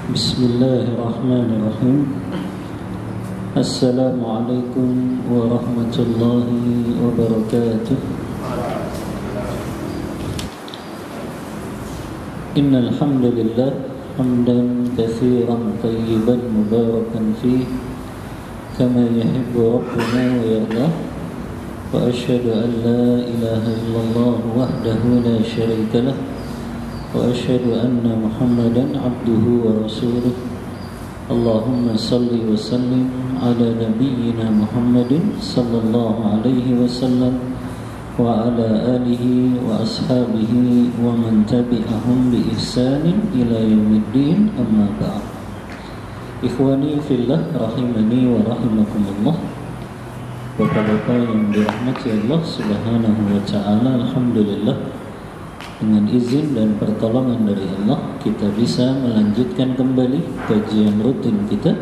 Bismillahirrahmanirrahim. Assalamualaikum warahmatullahi wabarakatuh. Innal hamdalillah hamdan katsiran tayyiban mubarakan fihi kama yuhibbu rabbuna wa yardah. Wa asyhadu an la ilaha illallah wahdahu la syarika lah. Wa asyhadu anna Muhammadan abduhu wa rasuluh. Allahumma salli wa sallim ala nabiyyina Muhammadin sallallahu alaihi wasallam wa ala alihi wa ashabihi wa man tabi'ahum bi ihsanin ila yaumiddin, amma ba'd. Ikhwani fillah rahimani wa rahimakumullah. Bapak-bapak yang dirahmati Allah Subhanahu wa taala, alhamdulillah, dengan izin dan pertolongan dari Allah kita bisa melanjutkan kembali kajian rutin kita,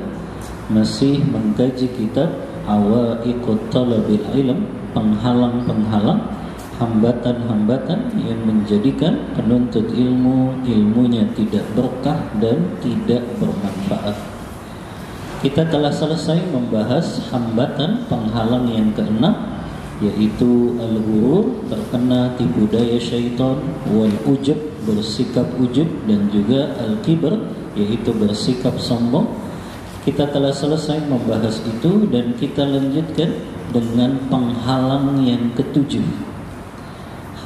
masih mengkaji kitab Awaiqut Talabil Ilm, penghalang-penghalang, hambatan-hambatan yang menjadikan penuntut ilmunya tidak berkah dan tidak bermanfaat. Kita telah selesai membahas hambatan penghalang yang keenam, yaitu al-ghurur, terkena tipu daya syaitan, wal ujub, bersikap ujub, dan juga al-kibr, yaitu bersikap sombong. Kita telah selesai membahas itu dan kita lanjutkan dengan penghalang yang ketujuh,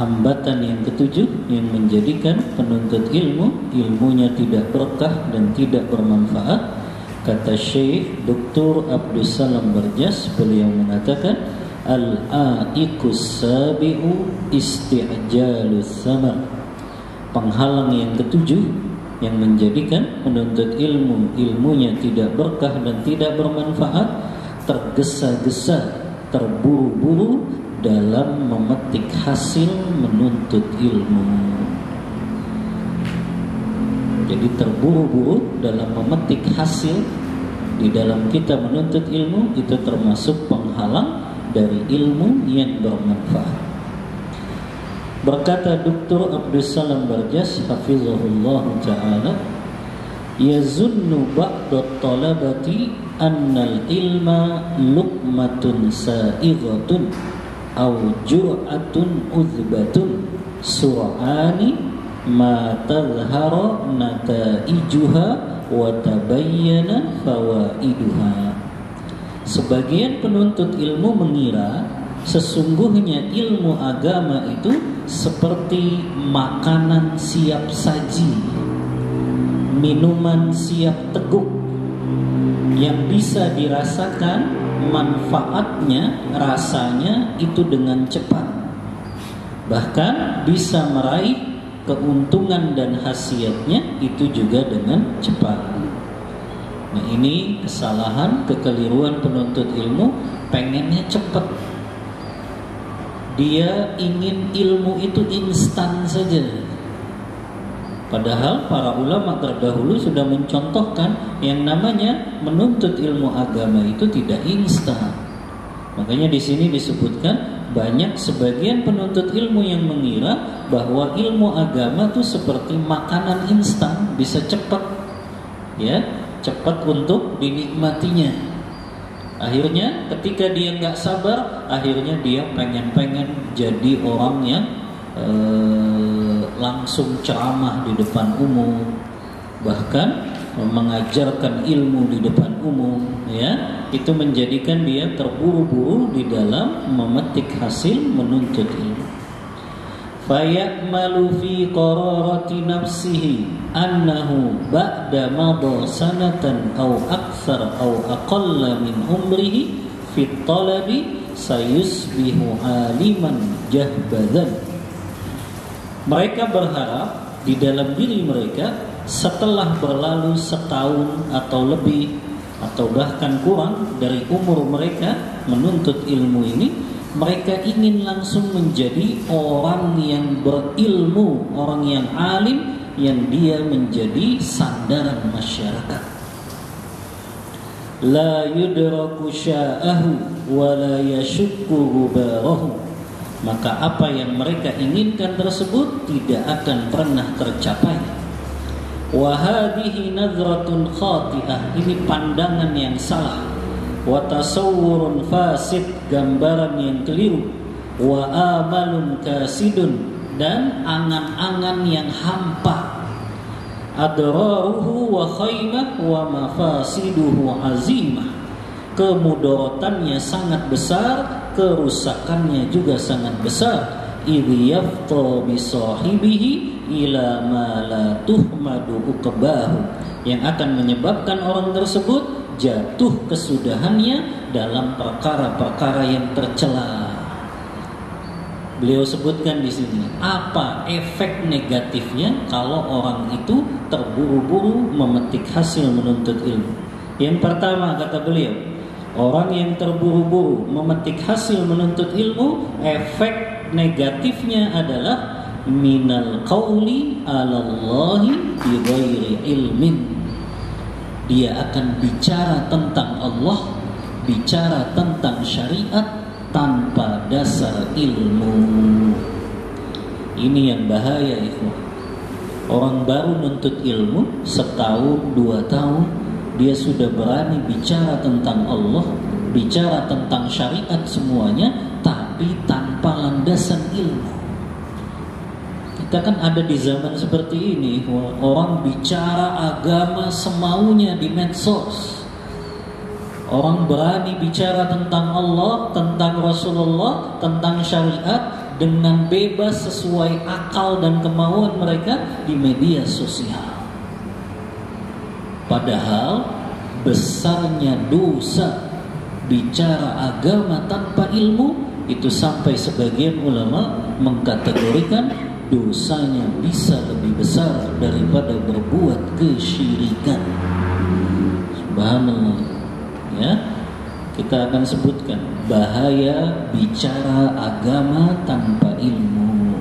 hambatan yang ketujuh yang menjadikan penuntut ilmunya tidak berkah dan tidak bermanfaat. Kata Syekh Dr. Abdus Salam Barjas, beliau mengatakan al-aiqus sabi'u isti'jalus samar. Penghalang yang ketujuh yang menjadikan penuntut ilmunya tidak berkah dan tidak bermanfaat, tergesa-gesa, terburu-buru dalam memetik hasil menuntut ilmu. Jadi terburu-buru dalam memetik hasil di dalam kita menuntut ilmu itu termasuk penghalang dari ilmu yang bermanfaat. Berkata Dr. Abdus Salam Barjas hafizahullah ta'ala, yazunnu ba'da talabati annal ilma luqmatun sa'ighatun aw jur'atun uzbatun sur'ani ma tadhhara nataijuha wa tabayyana fawaiduha. Sebagian penuntut ilmu mengira sesungguhnya ilmu agama itu seperti makanan siap saji, minuman siap teguk yang bisa dirasakan manfaatnya, rasanya itu dengan cepat, bahkan bisa meraih keuntungan dan khasiatnya itu juga dengan cepat. Nah, ini kesalahan, kekeliruan penuntut ilmu, pengennya cepat. Dia ingin ilmu itu instan saja. Padahal para ulama terdahulu sudah mencontohkan yang namanya menuntut ilmu agama itu tidak instan. Makanya di sini disebutkan banyak sebagian penuntut ilmu yang mengira bahwa ilmu agama itu seperti makanan instan, bisa cepat, ya, cepat untuk dinikmatinya. Akhirnya ketika dia nggak sabar, akhirnya dia pengen jadi orang yang langsung ceramah di depan umum, bahkan mengajarkan ilmu di depan umum, ya, itu menjadikan dia terburu-buru di dalam memetik hasil menuntut ilmu. Fayamalu fi qararati nafsihi annahu ba'da madha sanatan aw akthar aw aqalla min umrihi fi talabi sayusbihu aliman jahbadan. Mereka berharap di dalam diri mereka setelah berlalu setahun atau lebih atau bahkan kurang dari umur mereka menuntut ilmu ini, mereka ingin langsung menjadi orang yang berilmu, orang yang alim, yang dia menjadi sandaran masyarakat. La yudraku sya'ahu wa la yashukku gubarahu. Maka apa yang mereka inginkan tersebut tidak akan pernah tercapai Wa hadhihi nadhratun khati'ah, ini pandangan yang salah. Wa tasawwurun fasid, gambaran yang keliru. Wa amalun kasidun, dan angan-angan yang hampa. Adraruhu wa khaymah wa mafasiduhu azimah, kemudaratannya sangat besar, kerusakannya juga sangat besar. Idh yafta bi sahibihi ila ma la tuhmadu uqbahu, yang akan menyebabkan orang tersebut jatuh kesudahannya dalam perkara-perkara yang tercela. Beliau sebutkan di sini apa efek negatifnya kalau orang itu terburu-buru memetik hasil menuntut ilmu. Yang pertama kata beliau, orang yang terburu-buru memetik hasil menuntut ilmu, efek negatifnya adalah minal qauli 'alallahi bighairi ilmin. Dia akan bicara tentang Allah, bicara tentang syariat tanpa dasar ilmu. Ini yang bahaya itu. Orang baru nuntut ilmu setahun, 2 tahun, dia sudah berani bicara tentang Allah, bicara tentang syariat semuanya, tapi tanpa landasan ilmu. Kita kan ada di zaman seperti ini, orang bicara agama semaunya di medsos. Orang berani bicara tentang Allah, tentang Rasulullah, tentang syariat dengan bebas sesuai akal dan kemauan mereka di media sosial. Padahal besarnya dosa bicara agama tanpa ilmu itu sampai sebagian ulama mengkategorikan dosanya bisa lebih besar daripada berbuat kesyirikan. Subhanallah. Ya, kita akan sebutkan bahaya bicara agama tanpa ilmu.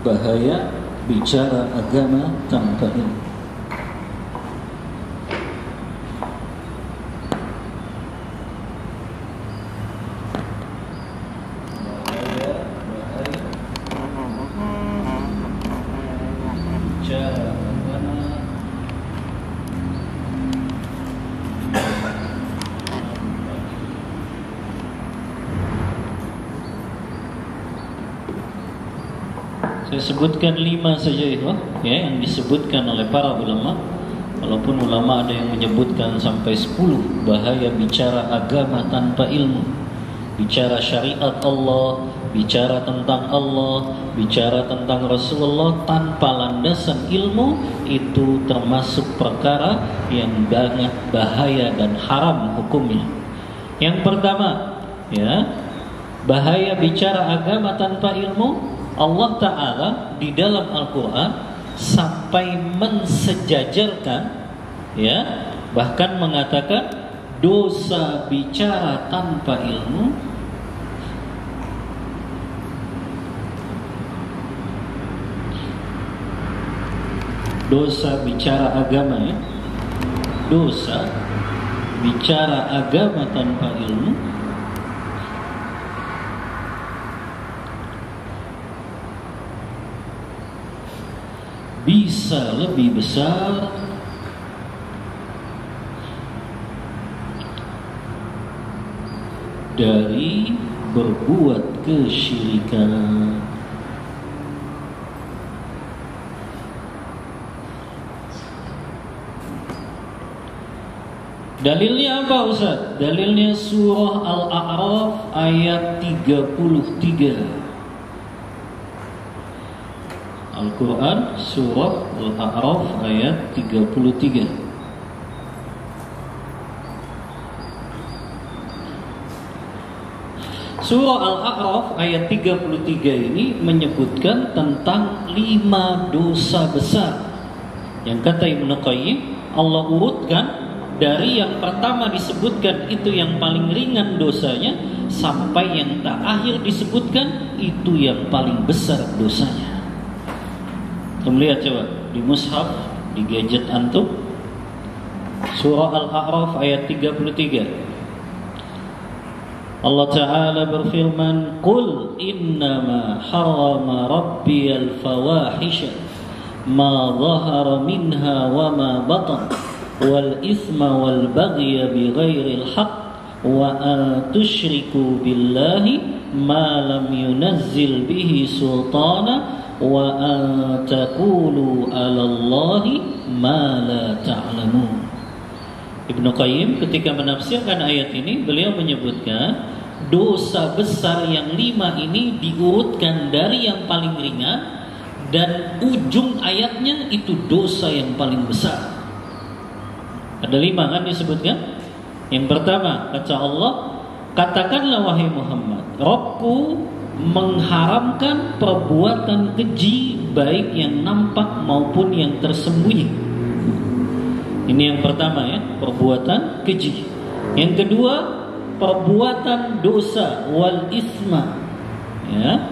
Bahaya bicara agama tanpa ilmu. Saya sebutkan 5 saja itu, ya, yang disebutkan oleh para ulama. Walaupun ulama ada yang menyebutkan sampai 10 bahaya bicara agama tanpa ilmu. Bicara syariat Allah, bicara tentang Allah, bicara tentang Rasulullah tanpa landasan ilmu, itu termasuk perkara yang sangat bahaya dan haram hukumnya. Yang pertama, ya, bahaya bicara agama tanpa ilmu. Allah Ta'ala di dalam Al-Quran sampai mensejajarkan, ya, bahkan mengatakan dosa bicara tanpa ilmu dosa bicara agama, ya, dosa bicara agama tanpa ilmu bisa lebih besar dari berbuat kesyirikan. Dalilnya apa Ustaz? Dalilnya surah Al-A'raf ayat 33. Al-Quran surah Al-A'raf ayat 33. Surah Al-A'raf ayat 33 ini menyebutkan tentang 5 dosa besar yang kata Ibnu Qayyim Allah urutkan dari yang pertama disebutkan itu yang paling ringan dosanya sampai yang terakhir disebutkan itu yang paling besar dosanya. Kita lihat coba di mushaf, di gadget antum, surah Al-A'raf ayat 33. Allah Ta'ala berfirman, "Qul innama harrama rabbiyal fawahisha ma dhahara minha wa ma batan wal ithma wal baghya bighairil haqq wa an tusyriku billahi ma lam yunazzil bihi sultana wa an taqulu 'ala Allahi ma la ta'lamun." Ibnu Qayyim ketika menafsirkan ayat ini, beliau menyebutkan dosa besar yang 5 ini diurutkan dari yang paling ringan, dan ujung ayatnya itu dosa yang paling besar. Ada 5 kan disebutkan. Yang pertama, kata Allah, katakanlah wahai Muhammad, Rabbku mengharamkan perbuatan keji, baik yang nampak maupun yang tersembunyi. Ini yang pertama ya, perbuatan keji. Yang kedua, perbuatan dosa, wal isma. Ya.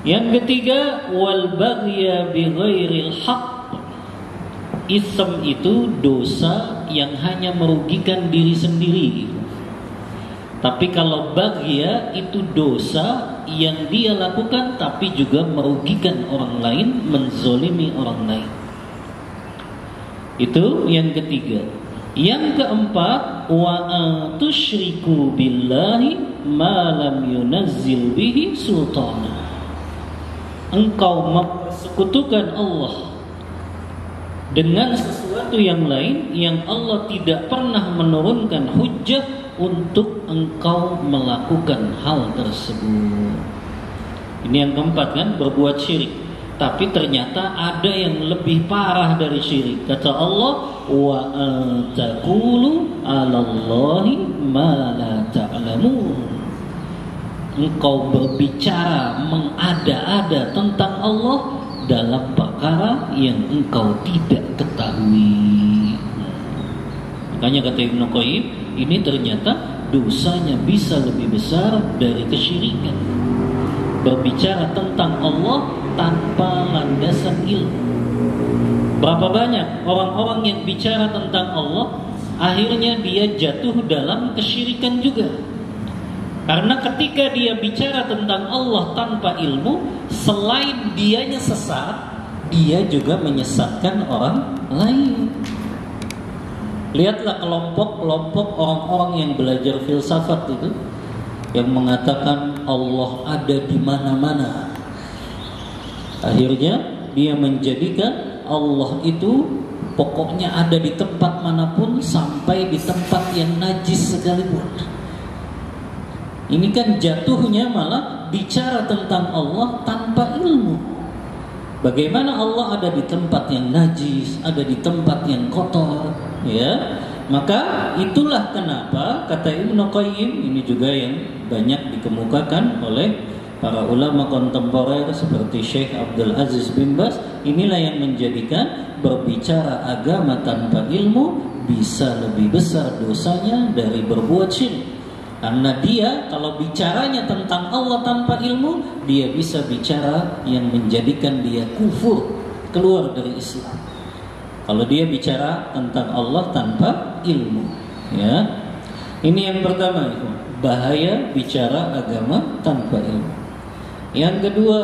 Yang ketiga, wal baghya bighairil haqq. Ism itu dosa yang hanya merugikan diri sendiri. Tapi kalau baghya itu dosa yang dia lakukan tapi juga merugikan orang lain, menzolimi orang lain. Itu yang ketiga. Yang keempat, wa tusyriku billahi ma lam yunazzil bihi sultana. Engkau mempersekutukan Allah dengan sesuatu yang lain yang Allah tidak pernah menurunkan hujjah untuk engkau melakukan hal tersebut. Ini yang keempat kan, berbuat syirik. Tapi ternyata ada yang lebih parah dari syirik. Kata Allah, wa taqulu 'alallahi ma la ta'lamun. Engkau berbicara mengada-ada tentang Allah dalam perkara yang engkau tidak ketahui. Makanya kata Ibnu Qayyim, ini ternyata dosanya bisa lebih besar dari kesyirikan. Berbicara tentang Allah tanpa landasan ilmu. Berapa banyak orang-orang yang bicara tentang Allah, akhirnya dia jatuh dalam kesyirikan juga. Karena ketika dia bicara tentang Allah tanpa ilmu, selain dianya sesat, dia juga menyesatkan orang lain. Lihatlah kelompok-kelompok orang-orang yang belajar filsafat itu, yang mengatakan Allah ada di mana-mana. Akhirnya dia menjadikan Allah itu pokoknya ada di tempat manapun, sampai di tempat yang najis sekalipun. Ini kan jatuhnya malah bicara tentang Allah tanpa ilmu. Bagaimana Allah ada di tempat yang najis, ada di tempat yang kotor, ya? Maka itulah kenapa kata Ibnu Qayyim, ini juga yang banyak dikemukakan oleh para ulama kontemporer seperti Syekh Abdul Aziz bin Baz, inilah yang menjadikan berbicara agama tanpa ilmu bisa lebih besar dosanya dari berbuat syirik. Karena dia kalau bicaranya tentang Allah tanpa ilmu, dia bisa bicara yang menjadikan dia kufur, keluar dari Islam. Kalau dia bicara tentang Allah tanpa ilmu, ya. Ini yang pertama, itu bahaya bicara agama tanpa ilmu. Yang kedua,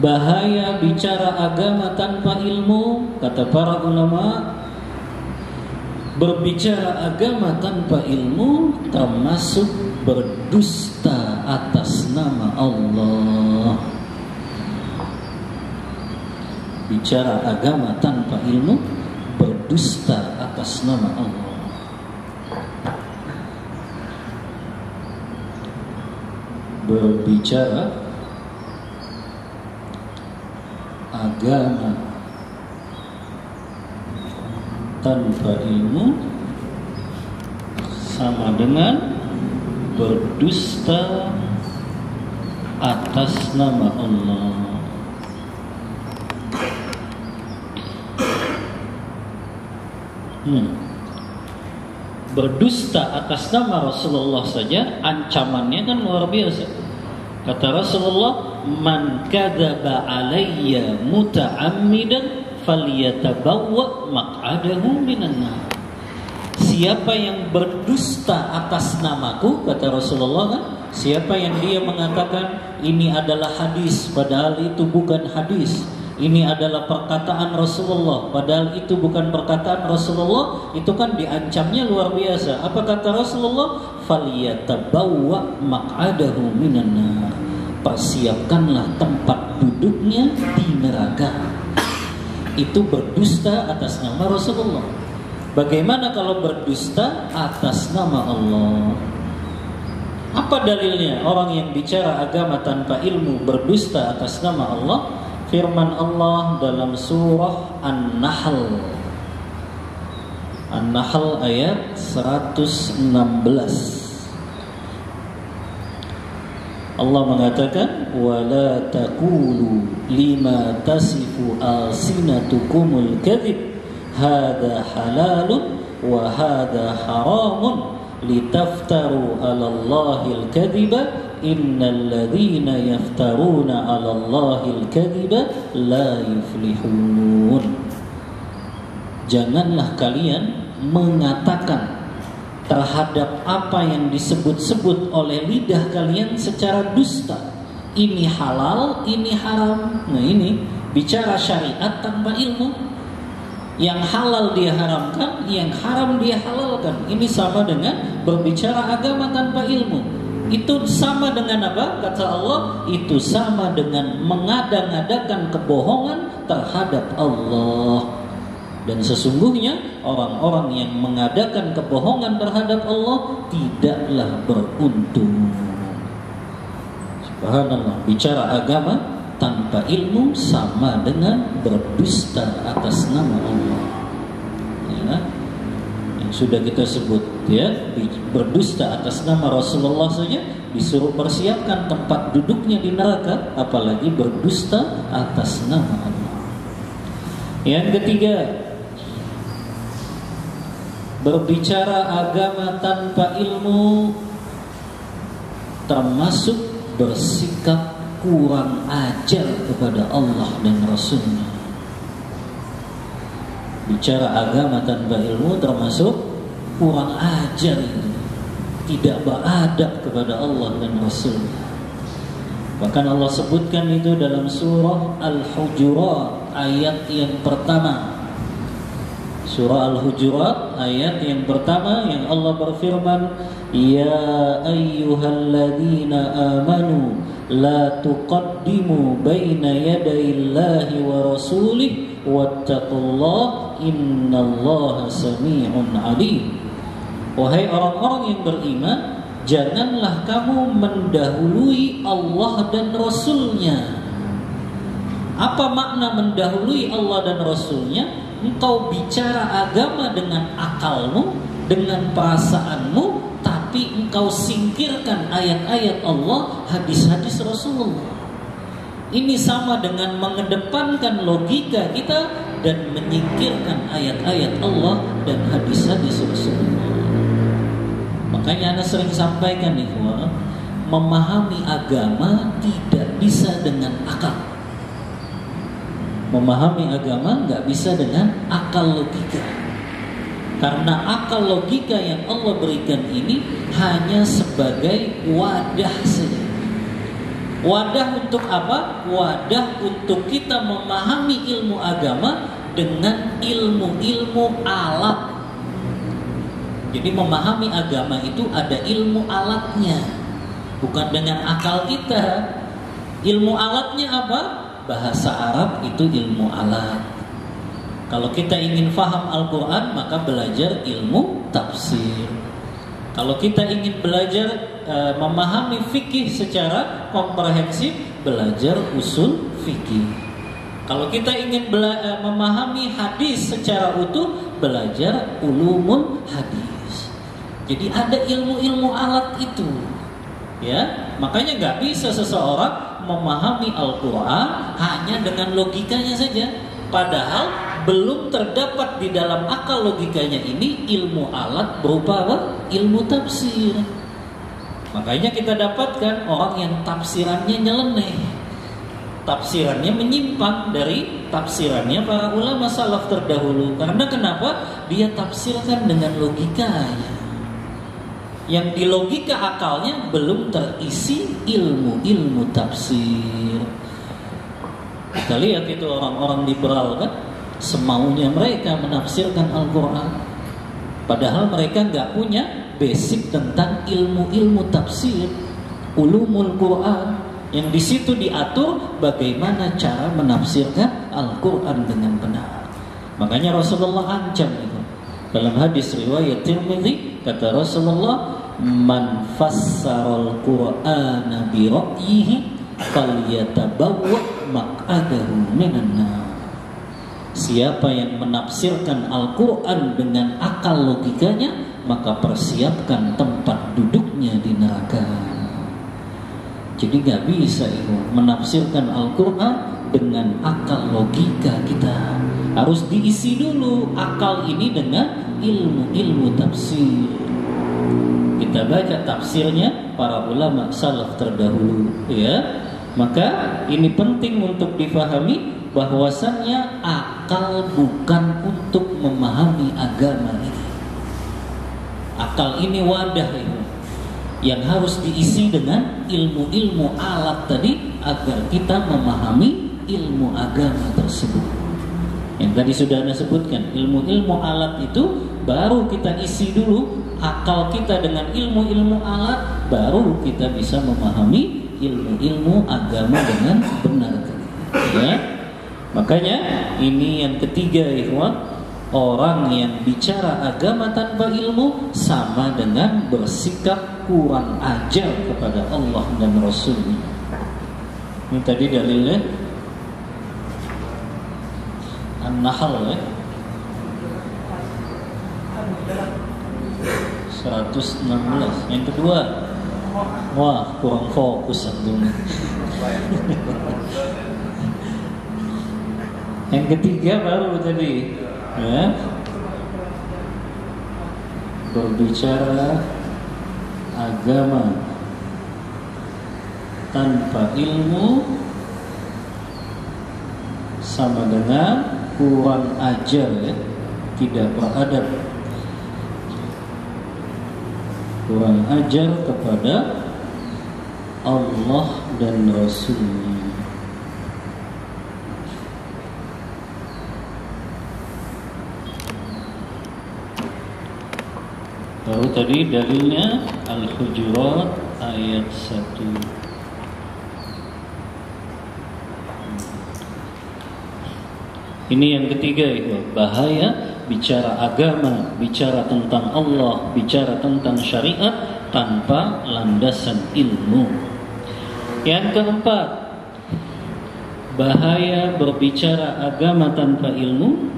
bahaya bicara agama tanpa ilmu, kata para ulama, berbicara agama tanpa ilmu termasuk berdusta atas nama Allah. Bicara agama tanpa ilmu, berdusta atas nama Allah. Berbicara agama tanpa ilmu sama dengan berdusta atas nama Allah. Berdusta atas nama Rasulullah saja ancamannya kan luar biasa. Kata Rasulullah, man kadzaba alayya muta'ammidan falyatabawwa maq'adahu minan nar. siapa yang berdusta atas namaku, kata Rasulullah kan, siapa yang dia mengatakan ini adalah hadis padahal itu bukan hadis, ini adalah perkataan Rasulullah padahal itu bukan perkataan Rasulullah, itu kan diancamnya luar biasa. Apa kata Rasulullah? Falyatabawwa maq'adahu minan nar. Persiapkanlah tempat duduknya di neraka. Itu berdusta atas nama Rasulullah. Bagaimana kalau berdusta atas nama Allah? Apa dalilnya? Orang yang bicara agama tanpa ilmu berdusta atas nama Allah. Firman Allah dalam surah An-Nahl. An-Nahl ayat 116. Allah mengatakan, wala taqulu lima tasifu alsinatukumul kadhib hadza halalun wa hadza haramun litaftaru 'alallahil kadhiba innal ladzina yaftaruna 'alallahil kadhiba la yuflihun. Janganlah kalian mengatakan terhadap apa yang disebut-sebut oleh lidah kalian secara dusta. Ini halal, ini haram. Nah ini bicara syariat tanpa ilmu. Yang halal dia haramkan, yang haram dia halalkan. Ini sama dengan berbicara agama tanpa ilmu. Itu sama dengan apa? Kata Allah, itu sama dengan mengada-ngadakan kebohongan terhadap Allah. Dan sesungguhnya orang-orang yang mengadakan kebohongan terhadap Allah tidaklah beruntung. Subhanallah, bicara agama tanpa ilmu sama dengan berdusta atas nama Allah. Ya, yang sudah kita sebut ya, berdusta atas nama Rasulullah saja disuruh persiapkan tempat duduknya di neraka, apalagi berdusta atas nama Allah. Yang ketiga, berbicara agama tanpa ilmu termasuk bersikap kurang ajar kepada Allah dan Rasulnya. Bicara agama tanpa ilmu termasuk kurang ajar, tidak beradab kepada Allah dan Rasulnya. Bahkan Allah sebutkan itu dalam surah Al-Hujurat ayat yang pertama. Surah Al-Hujurat ayat yang pertama yang Allah berfirman, ya ayyuhalladzina amanu la tuqaddimu baina yadayillahi wa rasulih wattaqullaha innallaha sami'un alim. Wahai orang-orang yang beriman, janganlah kamu mendahului Allah dan Rasulnya. Apa makna mendahului Allah dan Rasulnya? Engkau bicara agama dengan akalmu, dengan perasaanmu, tapi engkau singkirkan ayat-ayat Allah, hadis-hadis Rasulullah. Ini sama dengan mengedepankan logika kita dan menyingkirkan ayat-ayat Allah dan hadis-hadis Rasulullah. Makanya Anda sering sampaikan nih, memahami agama tidak bisa dengan akal. Memahami agama nggak bisa dengan akal logika. Karena akal logika yang Allah berikan ini hanya sebagai wadah saja. Wadah untuk apa? Wadah untuk kita memahami ilmu agama dengan ilmu-ilmu alat. Jadi memahami agama itu ada ilmu alatnya, bukan dengan akal kita. Ilmu alatnya apa? Bahasa Arab itu ilmu alat. Kalau kita ingin faham Al-Quran, maka belajar ilmu tafsir. Kalau kita ingin belajar memahami fikih secara komprehensif, belajar usul fikih. Kalau kita ingin memahami hadis secara utuh, belajar ulumul hadis. Jadi ada ilmu-ilmu alat itu. Ya, makanya nggak bisa seseorang memahami Al-Quran hanya dengan logikanya saja. Padahal belum terdapat di dalam akal logikanya ini ilmu alat berupa apa? Ilmu tafsir. Makanya kita dapatkan orang yang tafsirannya nyeleneh, tafsirannya menyimpang dari tafsirannya para ulama salaf terdahulu. Karena kenapa? dia tafsirkan dengan logikanya. Yang di logika akalnya belum terisi ilmu tafsir. Kita lihat itu orang-orang liberal kan, semaunya mereka menafsirkan Al-Quran, padahal mereka nggak punya basic tentang ilmu tafsir, ulumul Quran, yang di situ diatur bagaimana cara menafsirkan Al-Quran dengan benar. Makanya Rasulullah ancam itu. Dalam hadis riwayat Tirmidzi, kata Rasulullah, man fassaral Qur'ana bi ra'yihi falyatabawwa maq'adahu minan nar. Siapa yang menafsirkan Al-Quran dengan akal logikanya, maka persiapkan tempat duduknya di neraka. Jadi gak bisa itu menafsirkan Al-Quran dengan akal logika kita. Harus diisi dulu akal ini dengan ilmu tafsir. Kita baca tafsirnya para ulama salaf terdahulu, ya. Maka ini penting untuk difahami bahwasannya akal bukan untuk memahami agama ini. Akal ini wadah ini yang harus diisi dengan ilmu alat tadi agar kita memahami ilmu agama tersebut. Yang tadi sudah Anda sebutkan, ilmu alat itu baru kita isi dulu akal kita dengan ilmu alat, baru kita bisa memahami ilmu agama dengan benar. Ya. Makanya ini yang ketiga, ikhwan, orang yang bicara agama tanpa ilmu sama dengan bersikap kurang ajar kepada Allah dan Rasulnya. Ini tadi dalilnya An-Nahl ya. 116. Yang kedua, wah kurang fokus antum. Yang ketiga baru tadi, ya, berbicara agama tanpa ilmu sama dengan kurang ajar, ya, tidak beradab, kurang ajar kepada Allah dan Rasulnya. Baru tadi dalilnya Al-Hujurat ayat 1. Ini yang ketiga itu, bahaya bicara agama, bicara tentang Allah, bicara tentang syariat tanpa landasan ilmu. Yang keempat, bahaya berbicara agama tanpa ilmu.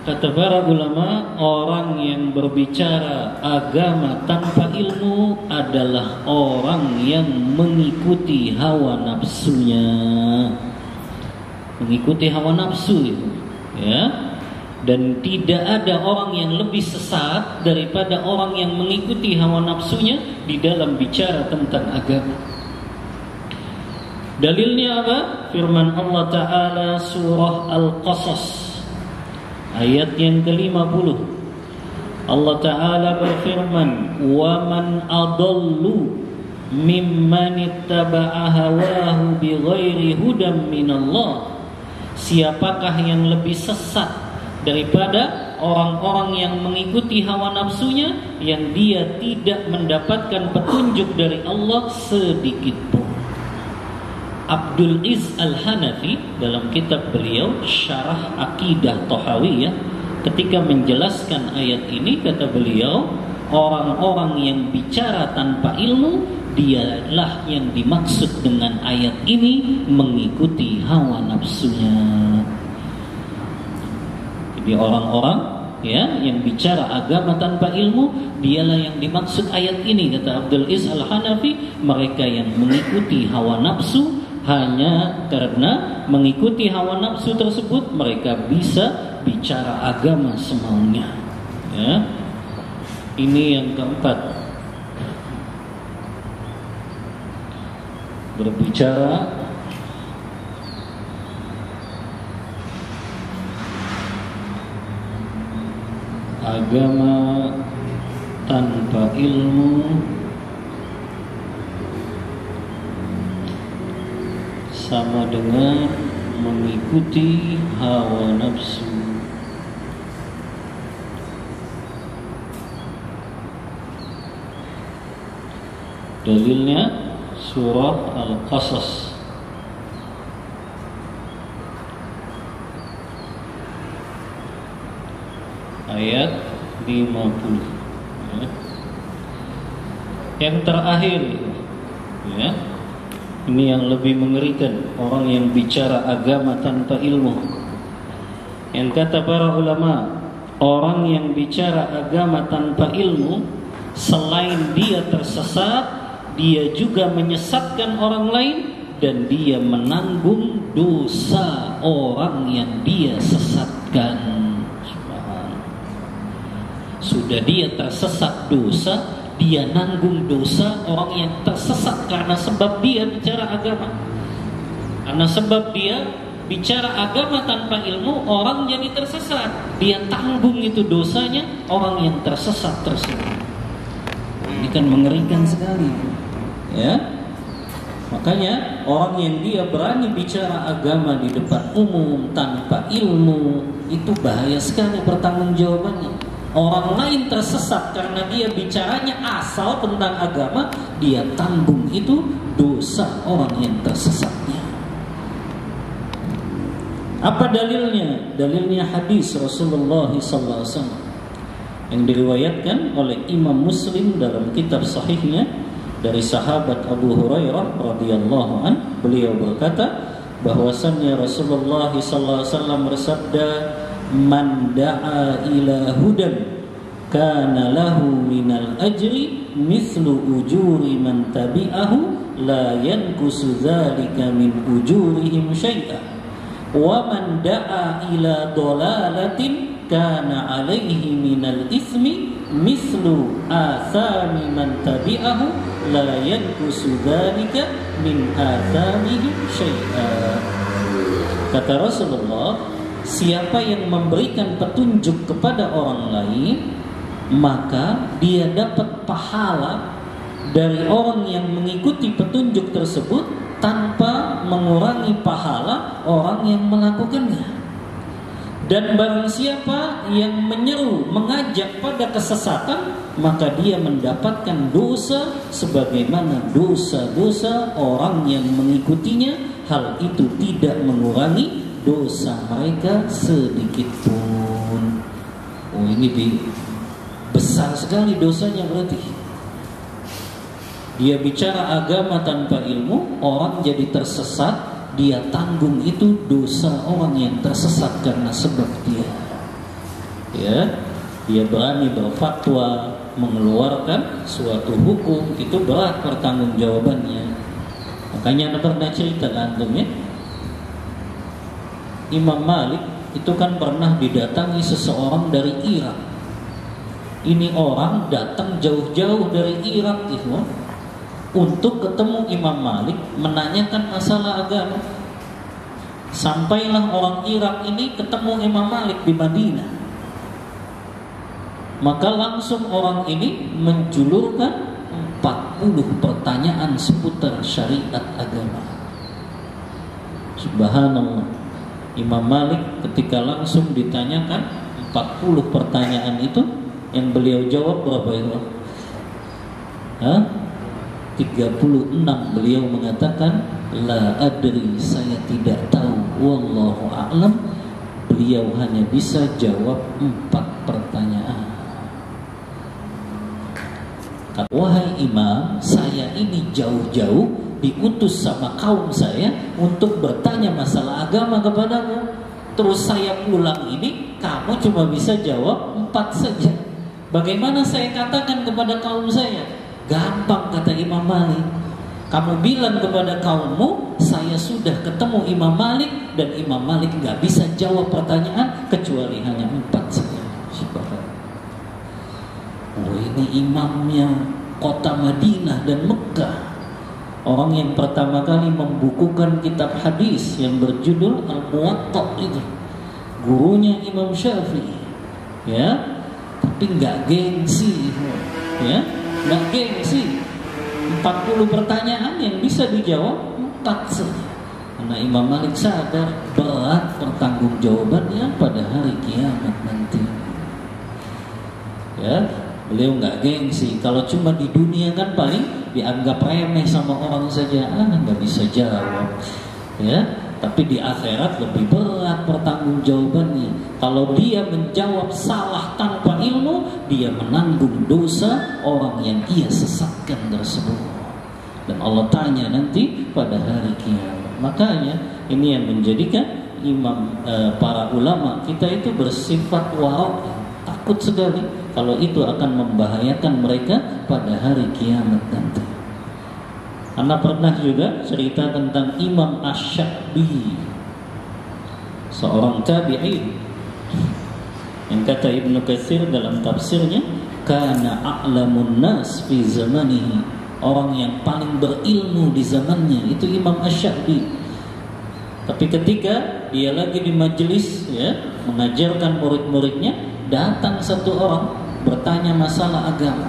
Kata para ulama, orang yang berbicara agama tanpa ilmu adalah orang yang mengikuti hawa nafsunya. Mengikuti hawa nafsu itu, ya. Dan tidak ada orang yang lebih sesat daripada orang yang mengikuti hawa nafsunya di dalam bicara tentang agama. Dalilnya apa? Firman Allah Ta'ala surah Al-Qasas ayat yang ke-50. Allah Ta'ala berfirman, "Wa man adallu mimman ittaba'a hawahu bighairi hudam minallah." Siapakah yang lebih sesat daripada orang-orang yang mengikuti hawa nafsunya, yang dia tidak mendapatkan petunjuk dari Allah sedikit pun. Abdul Izz Al-Hanafi dalam kitab beliau Syarah Aqidah Thahawiyah, ketika menjelaskan ayat ini, kata beliau, orang-orang yang bicara tanpa ilmu, dialah yang dimaksud dengan ayat ini mengikuti hawa nafsunya. Jadi orang-orang, ya, yang bicara agama tanpa ilmu, dialah yang dimaksud ayat ini, kata Abdul Izz Al-Hanafi. Mereka yang mengikuti hawa nafsu, hanya karena mengikuti hawa nafsu tersebut mereka bisa bicara agama semaunya, ya. Ini yang keempat, berbicara agama tanpa ilmu sama dengan mengikuti hawa nafsu. Dalilnya surah Al-Qasas ayat 50 ya. Yang terakhir ya, ini yang lebih mengerikan, orang yang bicara agama tanpa ilmu. Yang kata para ulama, orang yang bicara agama tanpa ilmu, selain dia tersesat, dia juga menyesatkan orang lain dan dia menanggung dosa orang yang dia sesatkan. Sudah dia tersesat dosa, dia nanggung dosa orang yang tersesat karena sebab dia bicara agama. Karena sebab dia bicara agama tanpa ilmu, orang jadi tersesat. Dia tanggung itu dosanya orang yang tersesat tersebut. Ini kan mengerikan sekali. Ya, makanya orang yang dia berani bicara agama di depan umum tanpa ilmu itu bahaya sekali pertanggungjawabannya. Orang lain tersesat karena dia bicaranya asal tentang agama, dia tanggung itu dosa orang yang tersesatnya. Apa dalilnya? Dalilnya hadis Rasulullah SAW yang diriwayatkan oleh Imam Muslim dalam kitab sahihnya dari sahabat Abu Hurairah radhiyallahu an. Beliau berkata bahwasannya Rasulullah SAW bersabda, man da'a ila hudan kana lahu minal ajri mithlu ujuri man tabi'ahu la yankusu dzalika min ujurihim syai'a wa man da'a ila dolalatin kana alaihi minal ismi mithlu athami man tabi'ahu la yankusu dzalika min athamihi syai'a. Kata Rasulullah, siapa yang memberikan petunjuk kepada orang lain, maka dia dapat pahala dari orang yang mengikuti petunjuk tersebut tanpa mengurangi pahala orang yang melakukannya. Dan barang siapa yang menyeru, mengajak pada kesesatan, maka dia mendapatkan dosa sebagaimana dosa-dosa orang yang mengikutinya. Hal itu tidak mengurangi dosa mereka sedikit pun. Oh, ini besar sekali dosanya berarti. Dia bicara agama tanpa ilmu, orang jadi tersesat. Dia tanggung itu dosa orang yang tersesat karena sebab dia. Ya, dia berani berfatwa, mengeluarkan suatu hukum, itu berat pertanggungjawabannya. Makanya Anda pernah cerita antum ya, Imam Malik itu kan pernah didatangi seseorang dari Irak. Ini orang datang jauh-jauh dari Irak itu untuk ketemu Imam Malik, menanyakan masalah agama. Sampailah orang Irak ini ketemu Imam Malik di Madinah. Maka langsung orang ini menjulurkan 40 pertanyaan seputar syariat agama. Subhanallah. Imam Malik ketika langsung ditanyakan 40 pertanyaan itu, yang beliau jawab berapa itu? 36. Beliau mengatakan la adri, saya tidak tahu, wallahu a'lam. Beliau hanya bisa jawab 4 pertanyaan. Wahai imam, saya ini jauh-jauh diutus sama kaum saya untuk bertanya masalah agama kepadamu. Terus saya pulang ini, kamu cuma bisa jawab 4 saja. Bagaimana saya katakan kepada kaum saya? Gampang, kata Imam Malik. Kamu bilang kepada kaummu, saya sudah ketemu Imam Malik, dan Imam Malik gak bisa jawab pertanyaan kecuali hanya 4 saja. Oh, ini imamnya kota Madinah dan Mekah, orang yang pertama kali membukukan kitab hadis yang berjudul Al-Muwatta itu, gurunya Imam Syafi'i. Ya, tapi nggak gengsi, ya, nggak gengsi. 40 pertanyaan yang bisa dijawab 4 saja. Karena Imam Malik sadar berat pertanggungjawabannya pada hari kiamat nanti. Ya, beliau nggak gengsi. Kalau cuma di dunia kan paling dianggap remeh sama orang saja, nggak bisa jawab. Ya, tapi di akhirat lebih berat pertanggungjawabannya. Kalau dia menjawab salah tanpa ilmu, dia menanggung dosa orang yang ia sesatkan tersebut. Dan Allah tanya nanti pada hari kiamat. Makanya ini yang menjadikan para ulama kita itu bersifat warok, takut sekali kalau itu akan membahayakan mereka pada hari kiamat nanti. Anda pernah juga cerita tentang Imam Asy-Sya'bi, seorang tabi'in, yang kata Ibnu Katsir dalam tafsirnya, kana a'lamun nas fi zamanihi, orang yang paling berilmu di zamannya itu Imam Asy-Sya'bi. Tapi ketika dia lagi di majelis, ya, mengajarkan murid-muridnya, datang satu orang bertanya masalah agama.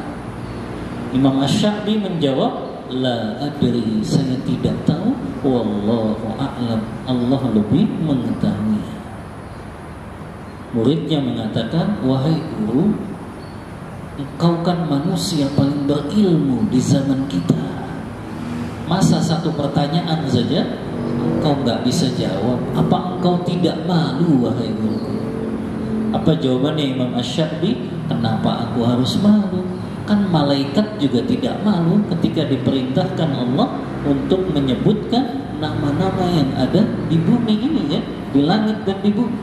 Imam Asy-Sya'bi menjawab, la adri, saya tidak tahu, wallahu a'lam, Allah lebih mengetahui. Muridnya mengatakan, wahai guru, engkau kan manusia paling berilmu di zaman kita. Masa satu pertanyaan saja engkau nggak bisa jawab? Apa engkau tidak malu, wahai guru? Apa jawabannya Imam Asy-Sya'bi? Kenapa aku harus malu? Kan malaikat juga tidak malu ketika diperintahkan Allah untuk menyebutkan nama-nama yang ada di bumi ini, ya, di langit dan di bumi.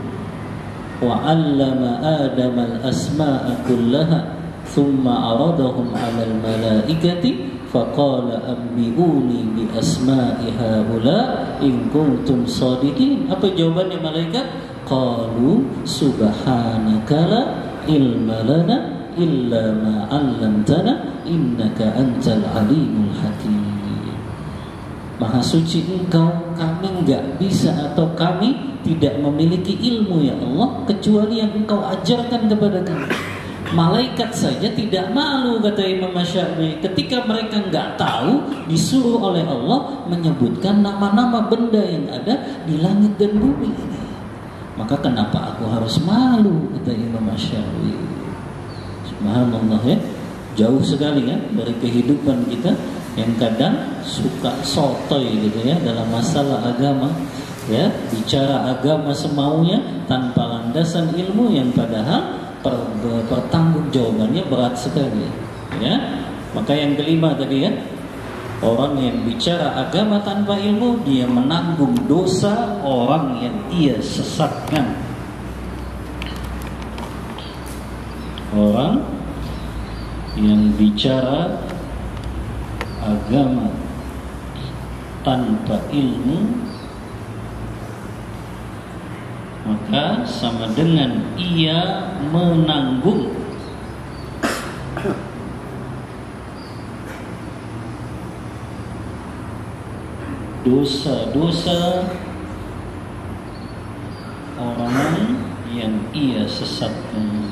Wa 'allama Adama al-asma'a kullaha thumma 'aradahum 'alal malaikati faqala anbi'uni bi asma'i haula in kuntum shadiqin. Apa jawabannya malaikat? Qalu subhanaka la ilma lana illa ma 'allamtana innaka antal alimul hakim. Maha suci engkau, kami enggak bisa atau kami tidak memiliki ilmu, ya Allah, kecuali yang engkau ajarkan kepada kami. Malaikat saja tidak malu, kata Imam Asy-Sya'bi, ketika mereka enggak tahu disuruh oleh Allah menyebutkan nama-nama benda yang ada di langit dan bumi ini. Maka kenapa aku harus malu, kata Imam Asy-Sya'bi. Subhanallah, ya, jauh sekali kan dari kehidupan kita yang kadang suka sotoy gitu ya dalam masalah agama, ya, bicara agama semaunya tanpa landasan ilmu yang padahal pertanggungjawabannya berat sekali, ya. Maka yang kelima tadi, ya, orang yang bicara agama tanpa ilmu, dia menanggung dosa orang yang ia sesatkan. Orang yang bicara agama tanpa ilmu, maka sama dengan ia menanggung dosa-dosa orang yang ia sesatkan.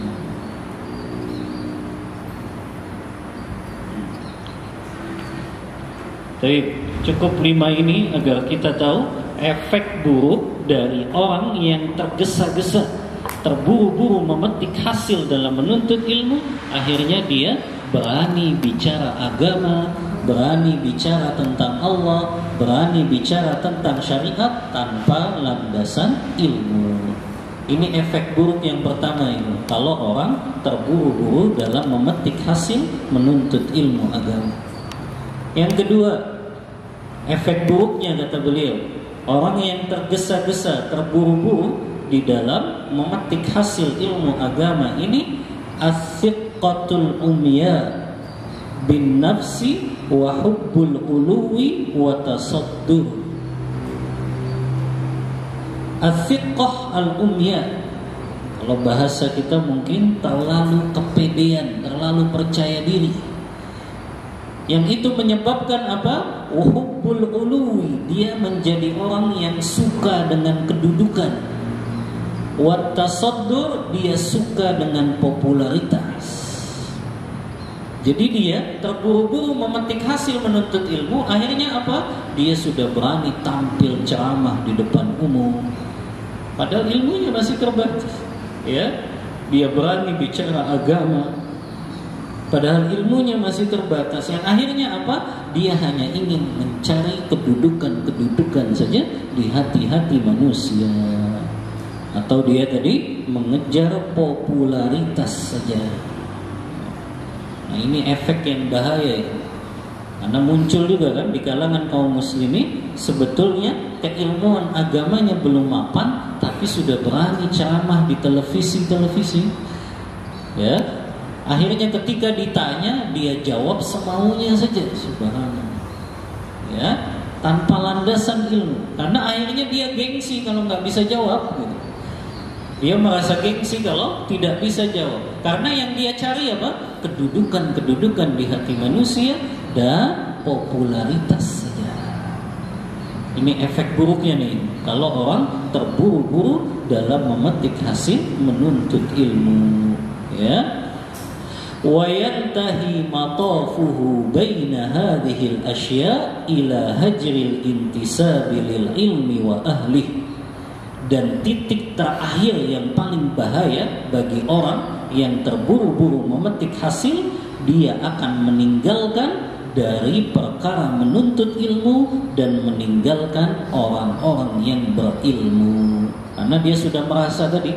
Tapi cukup 5 ini agar kita tahu efek buruk dari orang yang tergesa-gesa, terburu-buru memetik hasil dalam menuntut ilmu. Akhirnya dia berani bicara agama, berani bicara tentang Allah, berani bicara tentang syariat tanpa landasan ilmu. Ini efek buruk yang pertama ini, kalau orang terburu-buru dalam memetik hasil menuntut ilmu agama. Yang kedua, efek buruknya, kata beliau, orang yang tergesa-gesa, terburu-buru di dalam memetik hasil ilmu agama ini, as-siqqatul umya bin nafsi wa hubbul uluwi wa tasaddur. As-siqqah al-umya, kalau bahasa kita mungkin terlalu kepedean, terlalu percaya diri. Yang itu menyebabkan apa? Hubbul uluwi, dia menjadi orang yang suka dengan kedudukan. Wat tasaddur, dia suka dengan popularitas. Jadi dia terburu-buru memetik hasil menuntut ilmu, akhirnya apa? Dia sudah berani tampil ceramah di depan umum. Padahal ilmunya masih terbatas. Ya, dia berani bicara agama. Padahal ilmunya masih terbatas. Yang akhirnya apa? Dia hanya ingin mencari kedudukan saja di hati-hati manusia. Atau dia tadi mengejar popularitas saja. Nah, ini efek yang bahaya ya. Karena muncul juga kan di kalangan kaum muslimin, sebetulnya keilmuan agamanya belum mapan, tapi sudah berani ceramah di televisi. Ya, akhirnya ketika ditanya dia jawab semaunya saja, subhanallah. Ya, tanpa landasan ilmu. Karena akhirnya dia gengsi kalau nggak bisa jawab. Gitu. Dia merasa gengsi kalau tidak bisa jawab. Karena yang dia cari apa? Kedudukan di hati manusia dan popularitas saja. Ini efek buruknya nih. Kalau orang terburu-buru dalam memetik hasil menuntut ilmu, ya. Wa yantahi matafuhu baina hadhihi al-ashya' ila hajril intisabi lil ilmi wa ahlihi. Dan titik terakhir yang paling bahaya bagi orang yang terburu-buru memetik hasil, dia akan meninggalkan dari perkara menuntut ilmu dan meninggalkan orang-orang yang berilmu. Karena dia sudah merasa tadi,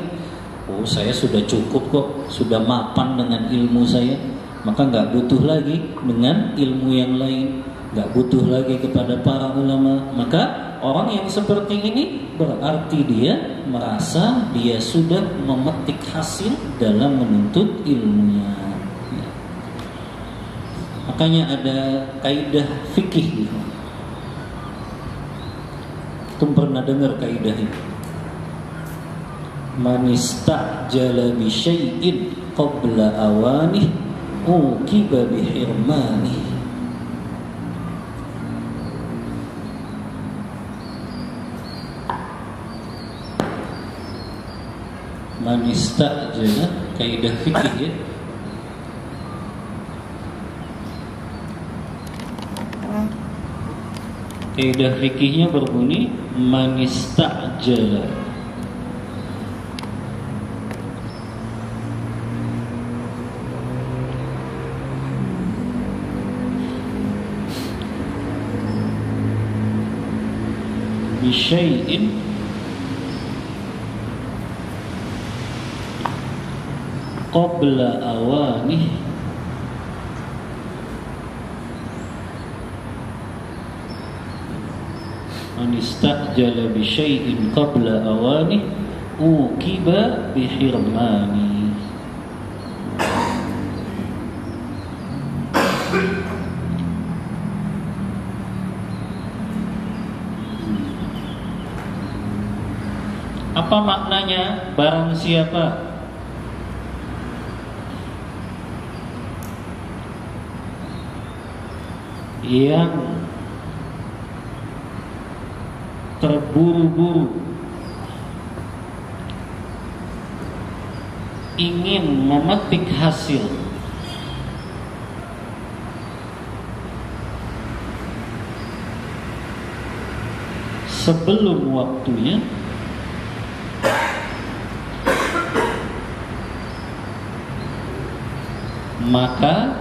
oh saya sudah cukup kok, sudah mapan dengan ilmu saya, maka nggak butuh lagi dengan ilmu yang lain, nggak butuh lagi kepada para ulama. Maka orang yang seperti ini berarti dia merasa dia sudah memetik hasil dalam menuntut ilmunya. Makanya ada kaidah fikih. Tum pernah dengar kaidah ini? Man istajala bi syai'in qabla awanihi uqiba bi hirmanihi. Man istajala, kaidah fikih ya. Kaidah fikihnya berbunyi man istajala. Bi syai'in qabla awanih man istajala bi syai'in qabla awanih uqiba bi hirmani. Apa maknanya? Barang siapa yang terburu-buru ingin memetik hasil sebelum waktunya, maka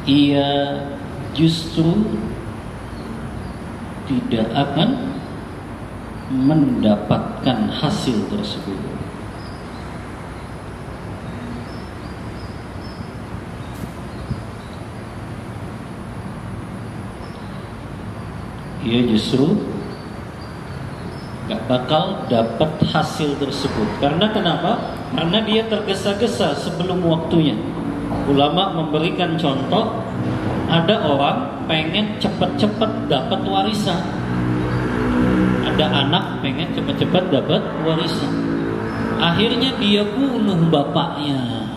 ia justru tidak akan mendapatkan hasil tersebut. Ia justru gak bakal dapat hasil tersebut. Karena kenapa? Karena dia tergesa-gesa sebelum waktunya. Ulama memberikan contoh, ada orang pengen cepat-cepat dapat warisan. Ada anak pengen cepat-cepat dapat warisan. Akhirnya dia bunuh bapaknya.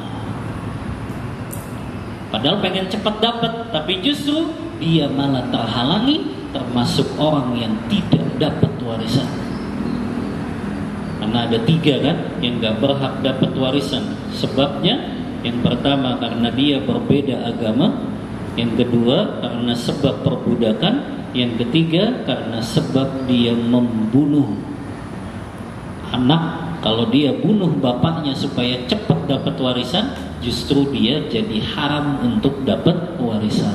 Padahal pengen cepat dapat, tapi justru dia malah terhalangi, termasuk orang yang tidak dapat warisan. Karena ada 3 kan yang gak berhak dapat warisan. Sebabnya yang pertama karena dia berbeda agama, yang kedua karena sebab perbudakan, yang ketiga karena sebab dia membunuh anak. Kalau dia bunuh bapaknya supaya cepat dapat warisan, justru dia jadi haram untuk dapat warisan.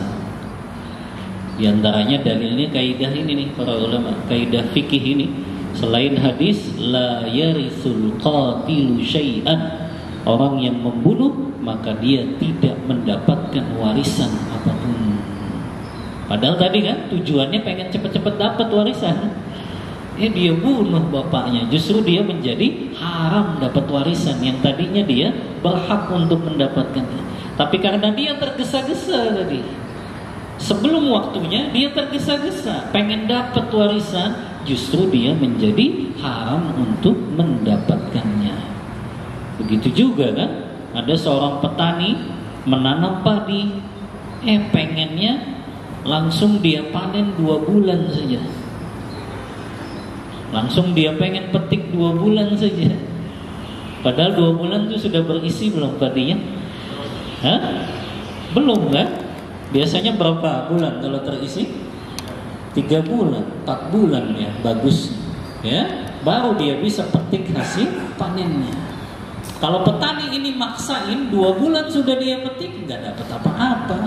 Di antaranya dalilnya kaidah ini nih para ulama, kaidah fikih ini. Selain hadis la yarisul qatilu syai'an, orang yang membunuh maka dia tidak mendapatkan warisan apapun. Padahal tadi kan tujuannya pengen cepat-cepat dapat warisan. Dia bunuh bapaknya, justru dia menjadi haram dapat warisan yang tadinya dia berhak untuk mendapatkannya. Tapi karena dia tergesa-gesa tadi, sebelum waktunya dia tergesa-gesa pengen dapat warisan, justru dia menjadi haram untuk mendapatkannya. Begitu juga kan, ada seorang petani menanam padi, pengennya langsung dia panen 2 bulan saja. Langsung dia pengen petik 2 bulan saja. Padahal 2 bulan itu sudah berisi belum padinya? Belum kan? Biasanya berapa bulan kalau terisi? 3 bulan, 4 bulan ya, bagus ya, baru dia bisa petik hasil panennya. Kalau petani ini maksain 2 bulan sudah dia petik, nggak dapat apa-apa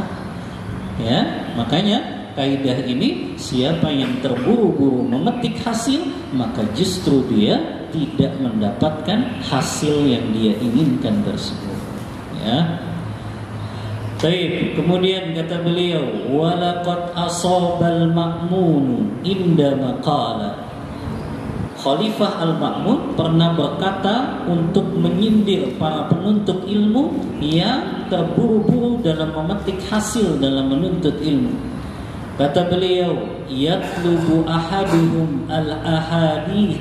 ya. Makanya kaidah ini, siapa yang terburu-buru memetik hasil, maka justru dia tidak mendapatkan hasil yang dia inginkan tersebut ya. Baik, kemudian kata beliau, walaqad asabal ma'mun indama qala. Khalifah Al-Ma'mun pernah berkata untuk menyindir para penuntut ilmu yang terburu-buru dalam memetik hasil dalam menuntut ilmu. Kata beliau, yatlubu ahaduhum al-ahadith,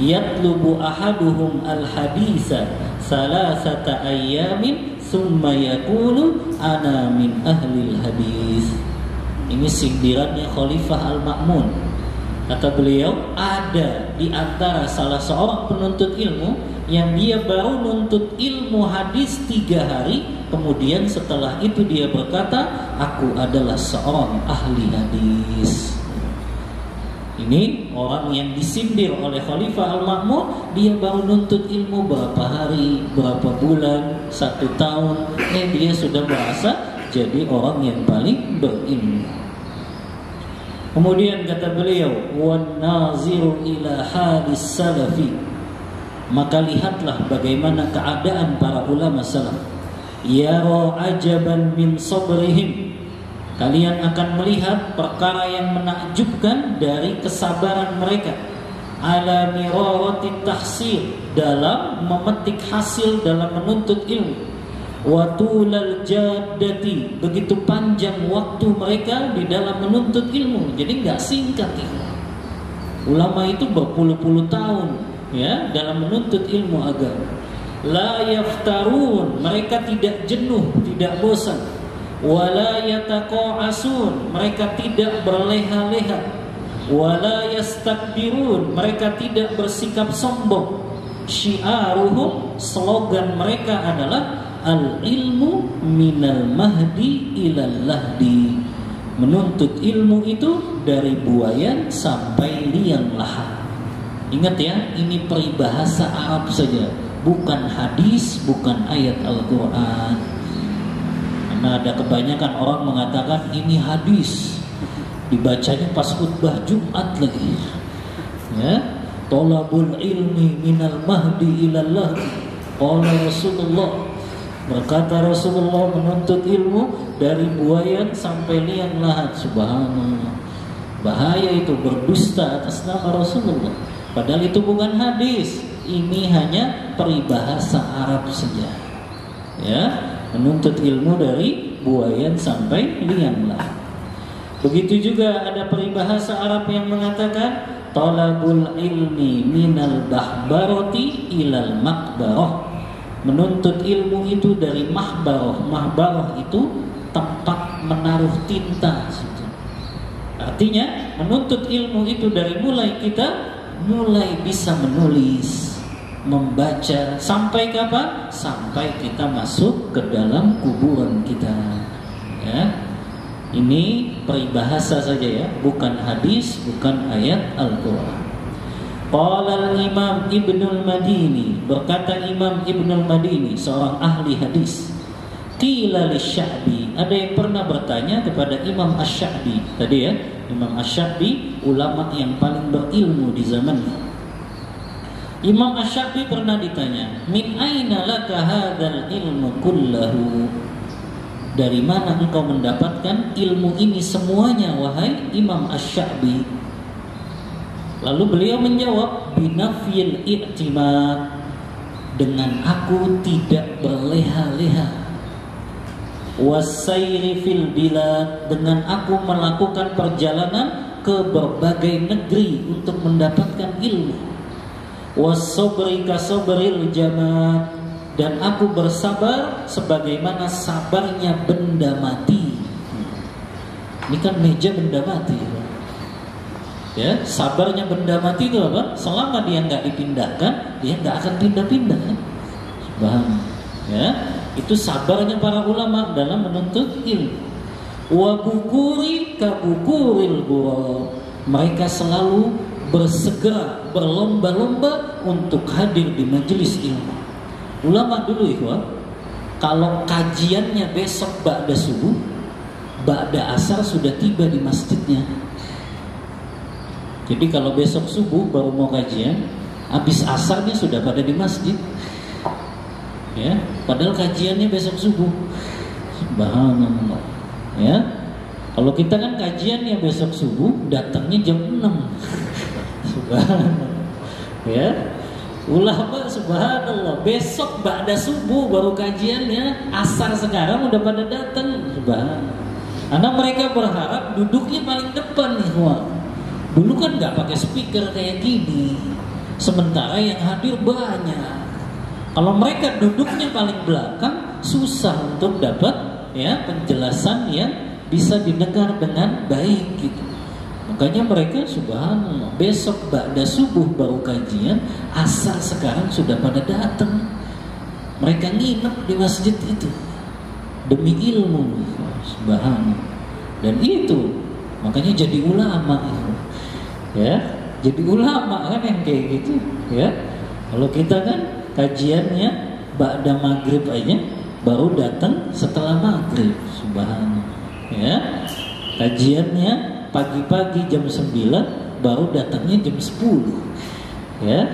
yatlubu ahaduhum al-haditha salasata ayyamin summa yaqulu ana min ahlil hadis. Ini sindirannya Khalifah Al-Ma'mun. Kata beliau, ada di antara salah seorang penuntut ilmu yang dia baru nuntut ilmu hadis 3 hari, kemudian setelah itu dia berkata, aku adalah seorang ahli hadis. Ini orang yang disindir oleh Khalifah Al-Ma'mun, dia baru nuntut ilmu berapa hari, berapa bulan, 1 tahun, dia sudah merasa jadi orang yang paling berilmu. Kemudian kata beliau, wan naziru ila hadis salafi, maka lihatlah bagaimana keadaan para ulama salaf. Yara ajaban min sabrihim, kalian akan melihat perkara yang menakjubkan dari kesabaran mereka. Ala mirarati tahsil, dalam memetik hasil dalam menuntut ilmu. Watulal jaddati, begitu panjang waktu mereka di dalam menuntut ilmu. Jadi nggak singkat ilmu. Ulama itu berpuluh-puluh tahun ya dalam menuntut ilmu agama. La yaftarun, mereka tidak jenuh, tidak bosan. Wala yataqa'asun, mereka tidak berleha-leha. Wala yastakbirun, mereka tidak bersikap sombong. Syiaruhum, slogan mereka adalah al-ilmu minal mahdi ilal lahdi. Menuntut ilmu itu dari buayan sampai liang lahat. Ingat ya, ini peribahasa Arab saja, bukan hadis, bukan ayat Al-Quran. Karena ada kebanyakan orang mengatakan ini hadis, dibacanya pas khutbah Jumat lagi ya. Tolabul ilmi minal mahdi ilal lahdi. Qala Rasulullah, berkata Rasulullah, menuntut ilmu dari buayan sampai liang lahat. Subhanallah, bahaya itu, berdusta atas nama Rasulullah. Padahal itu bukan hadis, ini hanya peribahasa Arab saja ya. Menuntut ilmu dari buayan sampai liang lahat. Begitu juga ada peribahasa Arab yang mengatakan talabul ilmi minal bahbarati ilal makbarah. Menuntut ilmu itu dari mahbarah. Mahbarah itu tempat menaruh tinta. Artinya menuntut ilmu itu dari mulai kita mulai bisa menulis membaca sampai kapan? Sampai kita masuk ke dalam kuburan kita. Ya. Ini peribahasa saja ya, bukan hadis, bukan ayat Al-Qur'an. Qala al-Imam Ibnul Madini, berkata Imam Ibnul Madini, seorang ahli hadis. Qila lisya'bi, ada yang pernah bertanya kepada Imam Asy-Sya'bi. Tadi ya, Imam Asy-Sya'bi ulama yang paling berilmu di zamannya. Imam Asy-Sya'bi pernah ditanya, min aina laka hadzal ilmu kullahu? Dari mana engkau mendapatkan ilmu ini semuanya, wahai Imam Asy-Sya'bi? Lalu beliau menjawab, binafyil i'timad, dengan aku tidak berleha-leha, wasayri fil bilad, dengan aku melakukan perjalanan ke berbagai negeri untuk mendapatkan ilmu, wasobri kasobril jamad, dan aku bersabar sebagaimana sabarnya benda mati. Ini kan meja benda mati. Ya, sabarnya benda mati itu apa? Selama dia nggak dipindahkan, dia nggak akan pindah-pindah. Subhanallah. Ya, itu sabarnya para ulama dalam menuntut ilmu. Wa bukuri ka bukuril bura. Mereka selalu bersegera, berlomba-lomba untuk hadir di majelis ilmu. Ulama dulu ikhwan, kalau kajiannya besok ba'da subuh, ba'da asar sudah tiba di masjidnya. Jadi kalau besok subuh baru mau kajian, habis asarnya sudah pada di masjid. Ya, padahal kajiannya besok subuh. Subhanallah. Ya. Kalau kita kan kajiannya besok subuh, datangnya jam 6. Subhanallah. Ya. Ulama subhanallah, besok ba'da subuh baru kajiannya, asar sekarang udah pada datang. Subhanallah. Karena mereka berharap duduknya paling depan nih, wah. Dulu kan nggak pakai speaker kayak gini, sementara yang hadir banyak. Kalau mereka duduknya paling belakang, susah untuk dapat ya penjelasan yang bisa didengar dengan baik gitu. Makanya mereka subhanallah, besok ba'da subuh baru kajian, asar sekarang sudah pada datang. Mereka nginep di masjid itu demi ilmu, subhanallah. Dan itu makanya jadi ulama itu. Ya, jadi ulama kan yang kayak gitu, ya. Kalau kita kan kajiannya ba'da maghrib aja, baru datang setelah maghrib, subhanallah. Ya, kajiannya pagi-pagi jam 9, baru datangnya jam 10. Ya,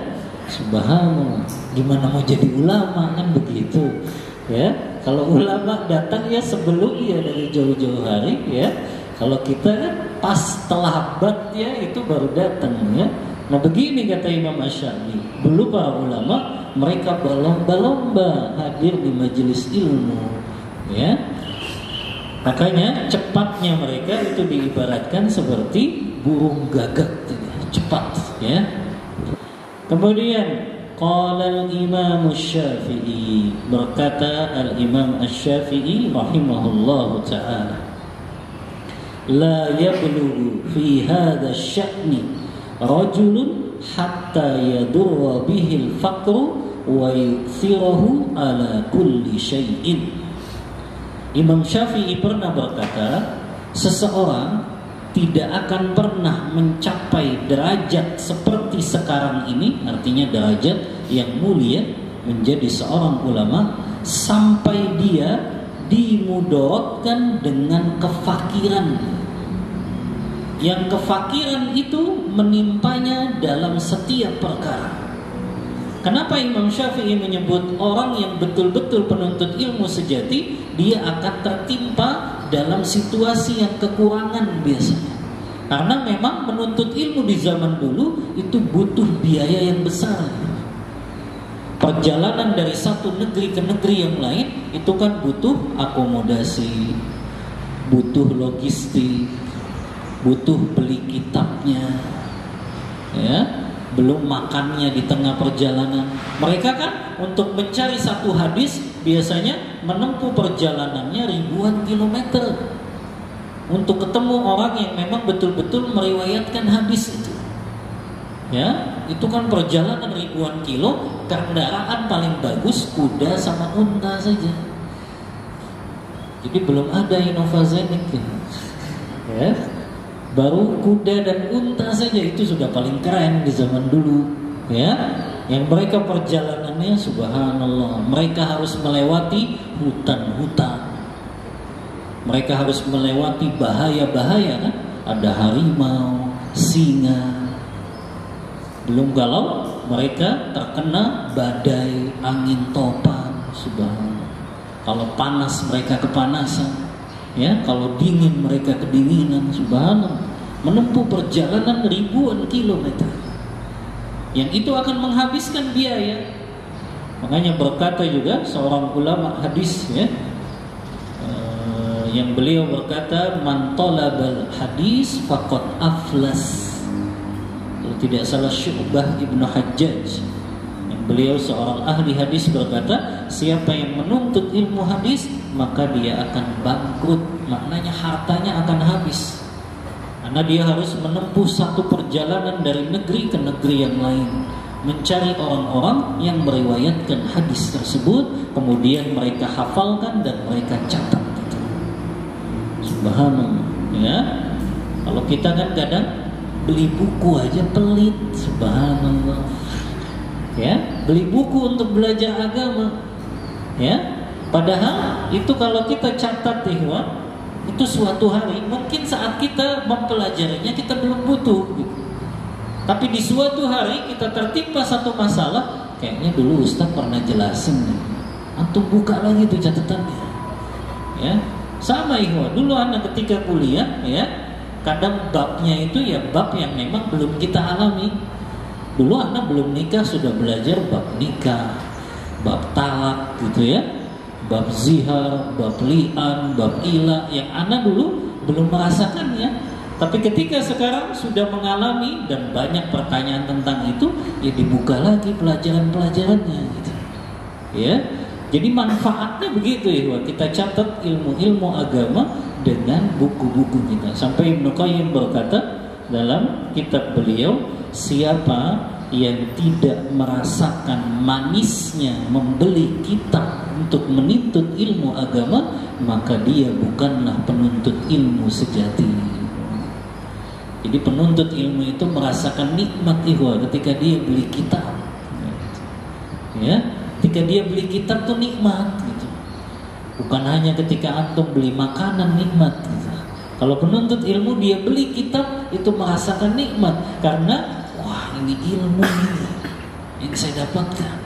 subhanallah. Gimana mau jadi ulama kan begitu, ya. Kalau ulama datang ya sebelum ya dari jauh-jauh hari, ya. Kalau kita kan pas terlambat ya itu baru datang ya. Nah begini kata Imam Asy-Sya'bi, dulu para ulama mereka berlomba-lomba hadir di majelis ilmu, ya. Makanya cepatnya mereka itu diibaratkan seperti burung gagak, cepat ya. Kemudian qala al-Imam Asy-Syafi'i, berkata al-Imam Asy-Syafi'i rahimahullahu ta'ala, la yablughu fi hadha asy-sya'ni rajulun hatta yadurra bihi al-faqru wa yu'thirahu ala kulli syai'in. Imam Syafi'i pernah berkata, seseorang tidak akan pernah mencapai derajat seperti sekarang ini, artinya derajat yang mulia menjadi seorang ulama, sampai dia dimudaratkan dengan kefakiran. Yang kefakiran itu menimpanya dalam setiap perkara. Kenapa Imam Syafi'i menyebut orang yang betul-betul penuntut ilmu sejati, dia akan tertimpa dalam situasi yang kekurangan biasanya. Karena memang menuntut ilmu di zaman dulu itu butuh biaya yang besar. Perjalanan dari satu negeri ke negeri yang lain itu kan butuh akomodasi, butuh logistik, butuh beli kitabnya, ya, belum makannya di tengah perjalanan. Mereka kan untuk mencari satu hadis biasanya menempuh perjalanannya ribuan kilometer untuk ketemu orang yang memang betul-betul meriwayatkan hadis itu. Ya, itu kan perjalanan ribuan kilo, kendaraan paling bagus kuda sama unta saja. Jadi belum ada Innovazenik ya. Baru kuda dan unta saja itu sudah paling keren di zaman dulu ya. Yang mereka perjalanannya subhanallah, mereka harus melewati hutan-hutan. Mereka harus melewati bahaya-bahaya kan? Ada harimau, singa. Belum kalau mereka terkena badai, angin topan, subhanallah. Kalau panas mereka kepanasan, ya. Kalau dingin mereka kedinginan, subhanallah. Menempuh perjalanan ribuan kilometer, yang itu akan menghabiskan biaya. Makanya berkata juga seorang ulama hadis, ya, yang beliau berkata, man talabal hadis faqad aflas. Tidak salah Syu'bah Ibnu Hajjaj, yang beliau seorang ahli hadis berkata, siapa yang menuntut ilmu hadis maka dia akan bangkrut. Maknanya hartanya akan habis, karena dia harus menempuh satu perjalanan dari negeri ke negeri yang lain, mencari orang-orang yang meriwayatkan hadis tersebut, kemudian mereka hafalkan dan mereka catat. Subhanallah ya. Kalau kita kan kadang beli buku aja pelit, subhanallah. Ya, beli buku untuk belajar agama. Ya, padahal itu kalau kita catat ihwan, itu suatu hari mungkin saat kita mempelajarinya kita belum butuh gitu. Tapi di suatu hari kita tertimpa satu masalah, kayaknya dulu Ustaz pernah jelasin nih. Antum buka lagi tuh catatannya. Ya, sama ihwan. Dulu anak ketika kuliah, ya, kadang babnya itu ya bab yang memang belum kita alami. Dulu anak belum nikah sudah belajar bab nikah, bab talak gitu ya, bab zihar, bab li'an, bab ila, yang anak dulu belum merasakannya. Tapi ketika sekarang sudah mengalami dan banyak pertanyaan tentang itu, ya dibuka lagi pelajaran-pelajarannya gitu. Ya. Jadi manfaatnya begitu ya, kita catat ilmu-ilmu agama dengan buku-buku kita. Sampai Ibnu Qayyim berkata dalam kitab beliau, siapa yang tidak merasakan manisnya membeli kitab untuk menuntut ilmu agama, maka dia bukanlah penuntut ilmu sejati. Jadi penuntut ilmu itu merasakan nikmat ihwa ketika dia beli kitab. Ya, ketika dia beli kitab tuh nikmat gitu. Bukan hanya ketika antum beli makanan nikmat gitu. Kalau penuntut ilmu dia beli kitab itu merasakan nikmat karena wah ini ilmu ini yang saya dapatkan,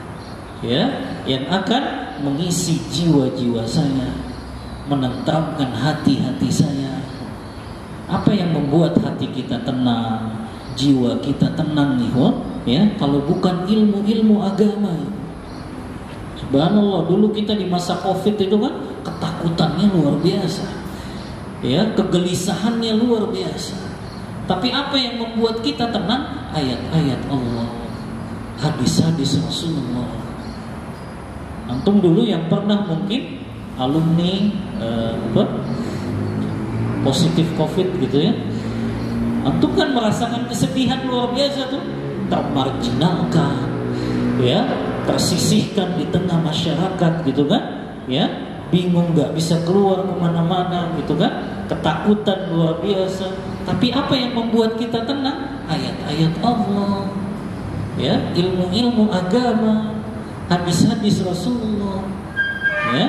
ya, yang akan mengisi jiwa-jiwa saya, menenteramkan hati-hati saya. Apa yang membuat hati kita tenang, jiwa kita tenang nih, ya, kalau bukan ilmu-ilmu agama. Subhanallah, dulu kita di masa Covid itu kan ketakutannya luar biasa, ya, kegelisahannya luar biasa. Tapi apa yang membuat kita tenang? Ayat-ayat Allah, hadis-hadis Rasulullah. Antum dulu yang pernah mungkin alumni positif Covid gitu ya, antum kan merasakan kesedihan luar biasa tuh, termarginalkan, ya, tersisihkan di tengah masyarakat gitu kan, ya, bingung nggak bisa keluar kemana-mana gitu kan, ketakutan luar biasa. Tapi apa yang membuat kita tenang? Ayat-ayat Allah, ya, ilmu-ilmu agama, hadis-hadis Rasulullah, ya.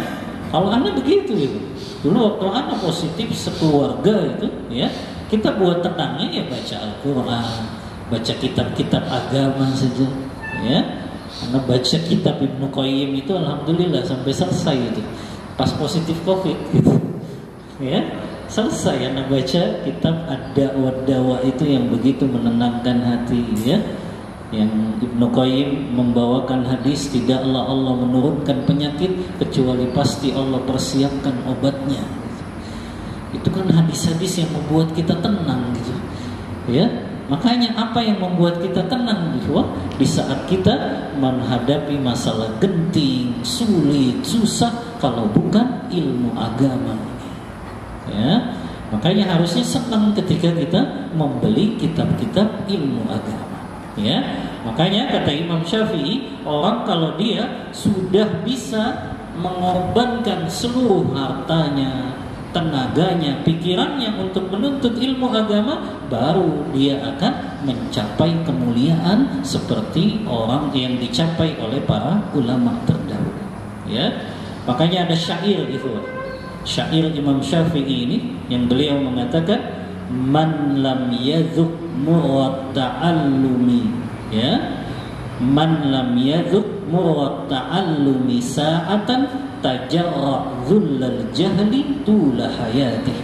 Kalau anda begitu itu, dulu waktu anda positif sekeluarga itu, ya, kita buat tenangnya ya baca Al-Quran, baca kitab-kitab agama saja, ya. Anda baca kitab Ibnu Qayyim itu alhamdulillah sampai selesai itu. Pas positif Covid gitu, ya, selesai Anda baca kitab Ad-Da'wa itu yang begitu menenangkan hati, ya. Yang Ibnu Qayyim membawakan hadis, tidaklah Allah menurunkan penyakit kecuali pasti Allah persiapkan obatnya. Itu kan hadis-hadis yang membuat kita tenang gitu, ya. Makanya apa yang membuat kita tenang gitu, di saat kita menghadapi masalah genting, sulit, susah, kalau bukan ilmu agama, ya. Makanya harusnya senang ketika kita membeli kitab-kitab ilmu agama. Ya, makanya kata Imam Syafi'i, orang kalau dia sudah bisa mengorbankan seluruh hartanya, tenaganya, pikirannya untuk menuntut ilmu agama, baru dia akan mencapai kemuliaan seperti orang yang dicapai oleh para ulama terdahulu. Ya, makanya ada syair itu, syair Imam Syafi'i ini yang beliau mengatakan, man lam yadzuq murrat ta'allumi, ya, man lam yadzuq murrat ta'allumi sa'atan tajarra dhullal jahli tula hayatih.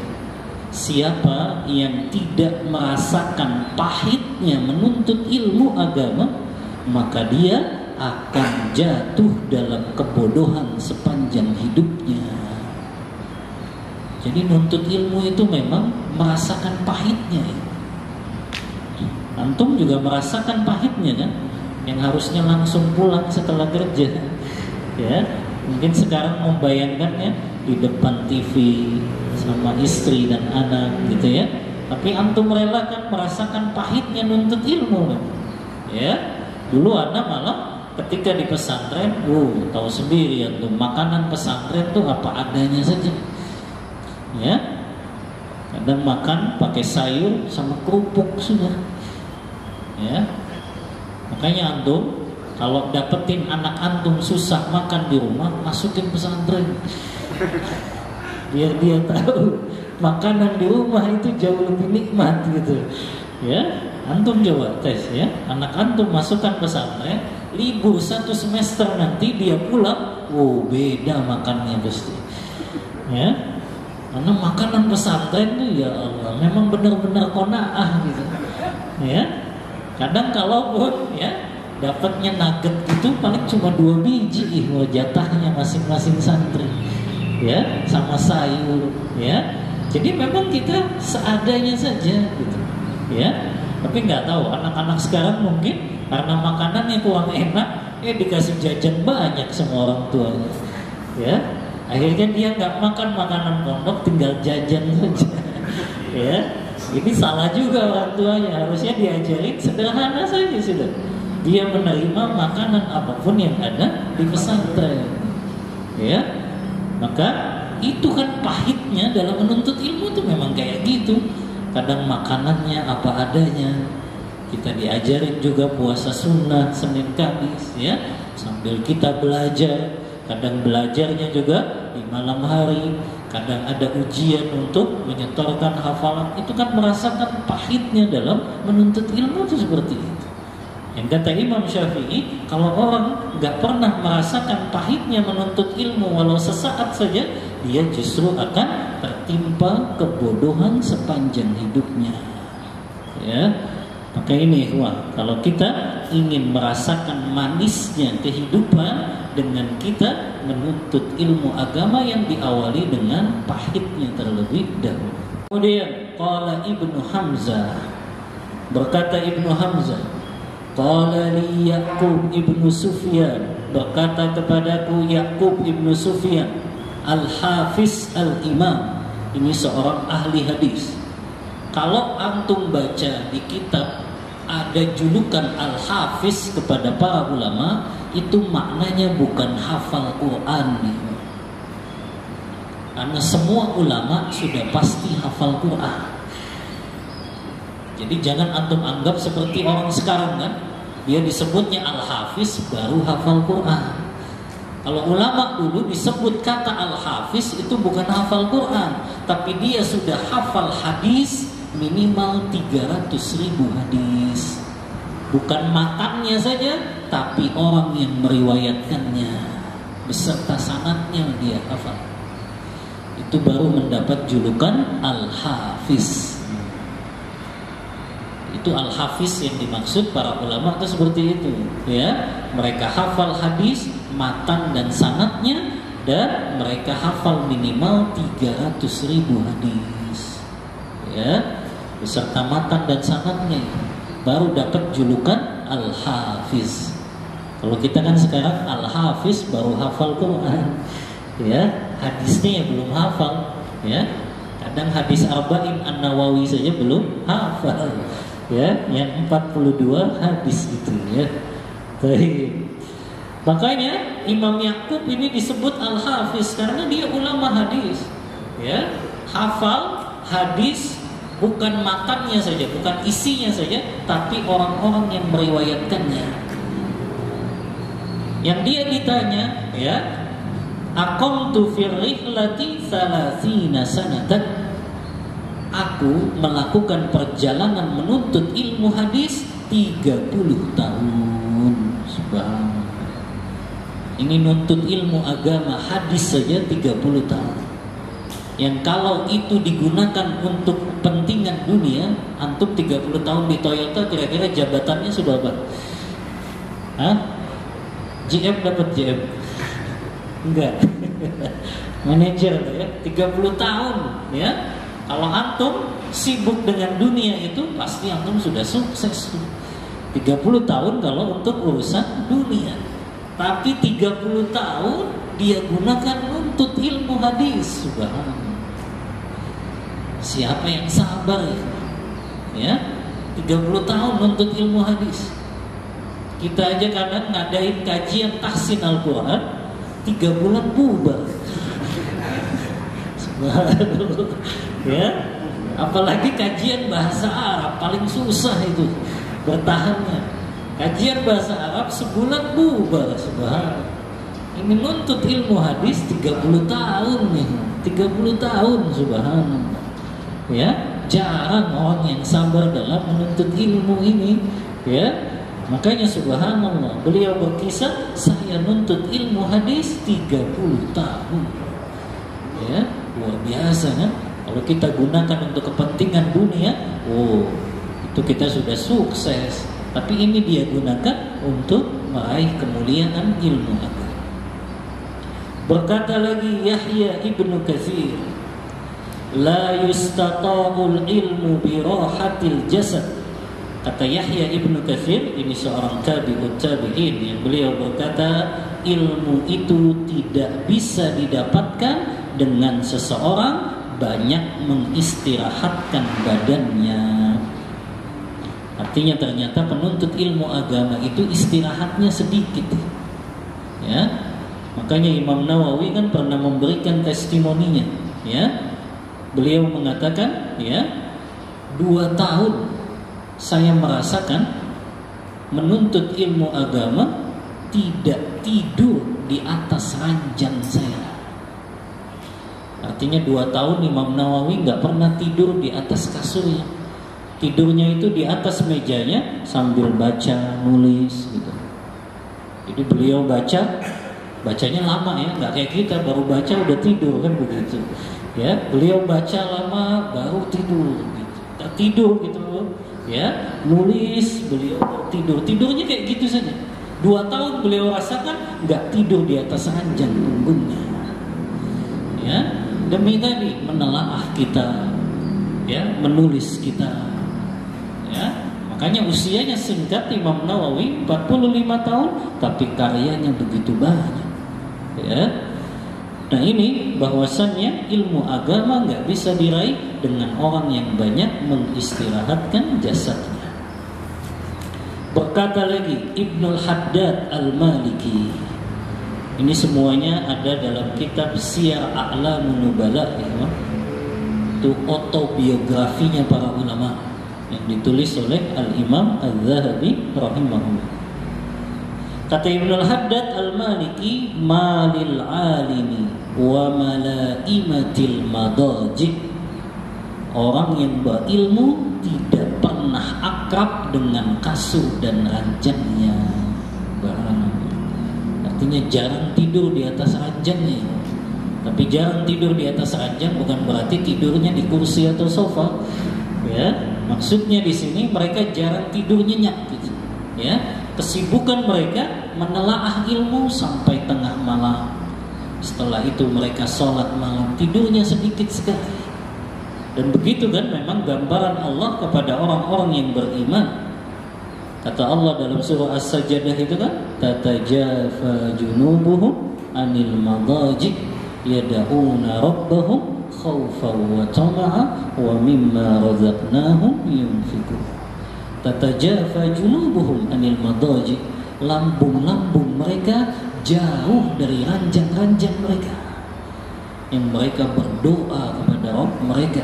Siapa yang tidak merasakan pahitnya menuntut ilmu agama, maka dia akan jatuh dalam kebodohan sepanjang hidupnya. Jadi nuntut ilmu itu memang merasakan pahitnya. Antum juga merasakan pahitnya kan, yang harusnya langsung pulang setelah kerja. Ya, mungkin sekarang membayangkannya di depan TV sama istri dan anak gitu ya. Tapi antum relakan merasakan pahitnya nuntut ilmu kan. Ya, dulu anak malah ketika di pesantren, tahu sendiri antum, makanan pesantren tuh apa adanya saja. Ya, kadang makan pakai sayur sama kerupuk sudah. Ya, makanya antum kalau dapetin anak antum susah makan di rumah, masukin pesantren, biar dia tahu makanan di rumah itu jauh lebih nikmat gitu. Ya, antum coba tes ya, anak antum masukkan pesantren, libur 1 semester nanti dia pulang, beda makannya pasti. Ya, karena makanan pesantren tuh ya Allah, memang benar-benar qanaah gitu. Ya, kadang kalaupun ya dapatnya nugget gitu paling cuma 2 biji jatahnya masing-masing santri. Ya, sama sayur. Ya, jadi memang kita seadanya saja gitu. Ya, tapi nggak tahu anak-anak sekarang mungkin karena makanannya kurang enak, dikasih jajan banyak sama orang tuanya. Ya, akhirnya dia nggak makan makanan pondok, tinggal jajan saja. Ya, ini salah juga orang tuanya. Harusnya diajarin sederhana saja sudah. Dia menerima makanan apapun yang ada di pesantren. Ya, maka itu kan pahitnya dalam menuntut ilmu tuh memang kayak gitu. Kadang makanannya apa adanya. Kita diajarin juga puasa sunnah Senin Kamis ya, sambil kita belajar. Kadang belajarnya juga di malam hari, kadang ada ujian untuk menyetorkan hafalan. Itu kan merasakan pahitnya dalam menuntut ilmu itu seperti itu. Yang kata Imam Syafi'i, kalau orang nggak pernah merasakan pahitnya menuntut ilmu walau sesaat saja, dia justru akan tertimpa kebodohan sepanjang hidupnya. Ya, maka ini kalau kita ingin merasakan manisnya kehidupan dengan kita menuntut ilmu agama yang diawali dengan pahitnya terlebih dahulu. Kemudian qala Ibnu Hamzah, berkata Ibnu Hamzah, qala li Yaqub ibnu Sufyan, berkata kepadaku Yaqub ibnu Sufyan, al-Hafiz al-Imam, ini seorang ahli hadis. Kalau antum baca di kitab ada julukan al-Hafiz kepada para ulama, itu maknanya bukan hafal Quran. Karena semua ulama sudah pasti hafal Quran. Jadi jangan antum anggap seperti orang sekarang kan, dia disebutnya al-Hafiz baru hafal Quran. Kalau ulama dulu disebut kata al-Hafiz itu bukan hafal Quran, tapi dia sudah hafal hadis minimal 300.000 hadis. Bukan matannya saja, tapi orang yang meriwayatkannya beserta sanadnya dia hafal. Itu baru mendapat julukan al-Hafiz. Itu al-Hafiz yang dimaksud para ulama itu seperti itu, ya. Mereka hafal hadis matan dan sanadnya, dan mereka hafal minimal 300.000 hadis, ya, beserta matan dan sanadnya, baru dapat julukan al-Hafiz. Kalau kita kan sekarang al-Hafiz baru hafal Quran, ya, hadisnya yang belum hafal, ya. Kadang hadis Arba'in An-Nawawi saja belum hafal, Ya, yang 42 hadis itu ya. Baik. Makanya Imam Ya'qub ini disebut Al-Hafiz karena dia ulama hadis. Ya, hafal hadis bukan matannya saja, bukan isinya saja, tapi orang-orang yang meriwayatkannya. Yang dia ditanya, ya, aqamtu fi rihlati 30 sanatan. Aku melakukan perjalanan menuntut ilmu hadis 30 tahun. Subhanallah. Ini nuntut ilmu agama hadis saja 30 tahun. Yang kalau itu digunakan untuk kepentingan dunia, antum 30 tahun di Toyota kira-kira jabatannya sudah apa? Hah? GM dapat GM? Enggak. Manajer ya, 30 tahun ya. Kalau antum sibuk dengan dunia itu pasti antum sudah sukses. 30 tahun kalau untuk urusan dunia. Tapi 30 tahun dia gunakan untuk ilmu hadis. Subhanallah. Siapa yang sabar ya? 30 tahun untuk ilmu hadis. Kita aja kadang ngadain kajian tahsin Al-Quran 3 bulan bubar. Subhanallah. Ya, apalagi kajian bahasa Arab paling susah itu bertahannya. Kajian bahasa Arab sebulan bubar. Subhanallah. Ini nuntut ilmu hadis 30 tahun nih. 30 tahun, subhanallah. Ya, jarang orang yang sabar dalam menuntut ilmu ini, ya. Makanya subhanallah, beliau berkisah, saya nuntut ilmu hadis 30 tahun. Ya, luar biasa kan? Kalau kita gunakan untuk kepentingan dunia, oh, itu kita sudah sukses. Tapi ini dia gunakan untuk meraih kemuliaan ilmu agama. Berkata lagi Yahya ibnu Katsir, la yustata'ul ilmu bi rahatil jasad. Kata Yahya ibnu Katsir, ini seorang tabi'ut tabi'in, yang beliau berkata, ilmu itu tidak bisa didapatkan dengan seseorang banyak mengistirahatkan badannya. Artinya ternyata penuntut ilmu agama itu istirahatnya sedikit. Ya. Makanya Imam Nawawi kan pernah memberikan testimoninya, ya. Beliau mengatakan, ya, 2 tahun saya merasakan menuntut ilmu agama tidak tidur di atas ranjang saya. Artinya 2 tahun Imam Nawawi nggak pernah tidur di atas kasurnya. Tidurnya itu di atas mejanya sambil baca, nulis gitu. Jadi beliau bacanya lama ya, nggak kayak kita baru baca udah tidur kan begitu. Ya, beliau baca lama baru tidur gitu. Tak tidur gitu ya, nulis beliau tidur. Tidurnya kayak gitu saja. 2 tahun beliau rasakan nggak tidur di atas ranjang punggungnya. Ya, demi tadi menelaah kita, ya, menulis kita. Ya, makanya usianya singkat Imam Nawawi 45 tahun tapi karyanya begitu banyak. Ya. Nah ini bahwasannya ilmu agama nggak bisa diraih dengan orang yang banyak mengistirahatkan jasadnya. Berkata lagi Ibnul Haddad Al-Maliki, ini semuanya ada dalam kitab Siyar A'lamun Nubala, ya. Itu autobiografinya para ulama yang ditulis oleh Al-Imam Al-Zahabi rahimahullah. Kata Ibnul Haddad Al-Maliki, malil alimi wa malaimatil madajib. Orang yang berilmu tidak pernah akrab dengan kasur dan ranjangnya. Artinya jarang tidur di atas ranjangnya. Tapi jarang tidur di atas ranjang bukan berarti tidurnya di kursi atau sofa. Ya, maksudnya di sini mereka jarang tidur nyenyak gitu. Ya, kesibukan mereka menelaah ilmu sampai tengah malam. Setelah itu mereka sholat malam, tidurnya sedikit sekali. Dan begitu kan memang gambaran Allah kepada orang-orang yang beriman. Kata Allah dalam surah As-Sajdah itu kan, tatajafa junubuhum anil madaji yad'una rabbahum khawfan wa tama'a wa mimma razaqnahum yunfiqun. tatajafa junubuhum anil madaji, lambung-lambung mereka jauh dari ranjang-ranjang mereka. Yang mereka berdoa kepada Rabb mereka,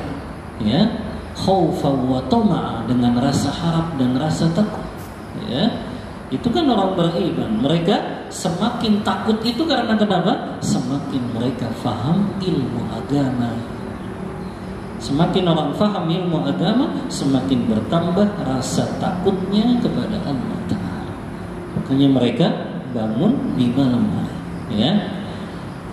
ya, khaufan wa tama'a, dengan rasa harap dan rasa takut, ya. Itu kan orang beriman. Mereka semakin takut itu karena kenapa? Semakin mereka faham ilmu agama. Semakin orang faham ilmu agama, semakin bertambah rasa takutnya kepada Allah Ta'ala. Makanya mereka bangun di malam hari, ya.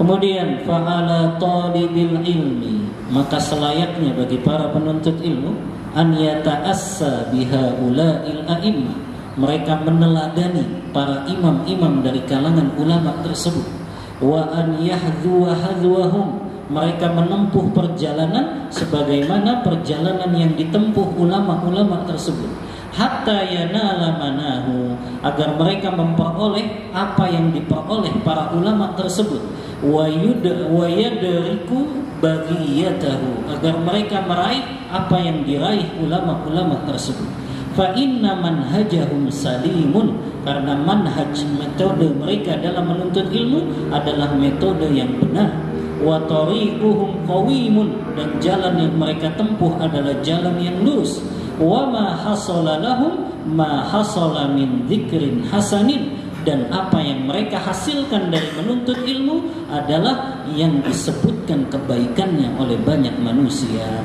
Kemudian fa'ala talibil ilmi, maka selayaknya bagi para penuntut ilmu an yata'assa biha ula'il a'immah, mereka meneladani para imam-imam dari kalangan ulama tersebut, wa an yahdhuwa hadwahum, mereka menempuh perjalanan sebagaimana perjalanan yang ditempuh ulama-ulama tersebut, hatta yanala manahu, agar mereka memperoleh apa yang diperoleh para ulama tersebut, wa yadriku baghiyatahu, agar mereka meraih apa yang diraih ulama-ulama tersebut. Fa inna manhajahum salimun, karena manhaj, metode mereka dalam menuntut ilmu adalah metode yang benar. Wa tariquhum qawimun, dan jalan yang mereka tempuh adalah jalan yang lurus. Wa ma hasala lahum ma hasala min dzikrin hasanin, dan apa yang mereka hasilkan dari menuntut ilmu adalah yang disebutkan kebaikannya oleh banyak manusia.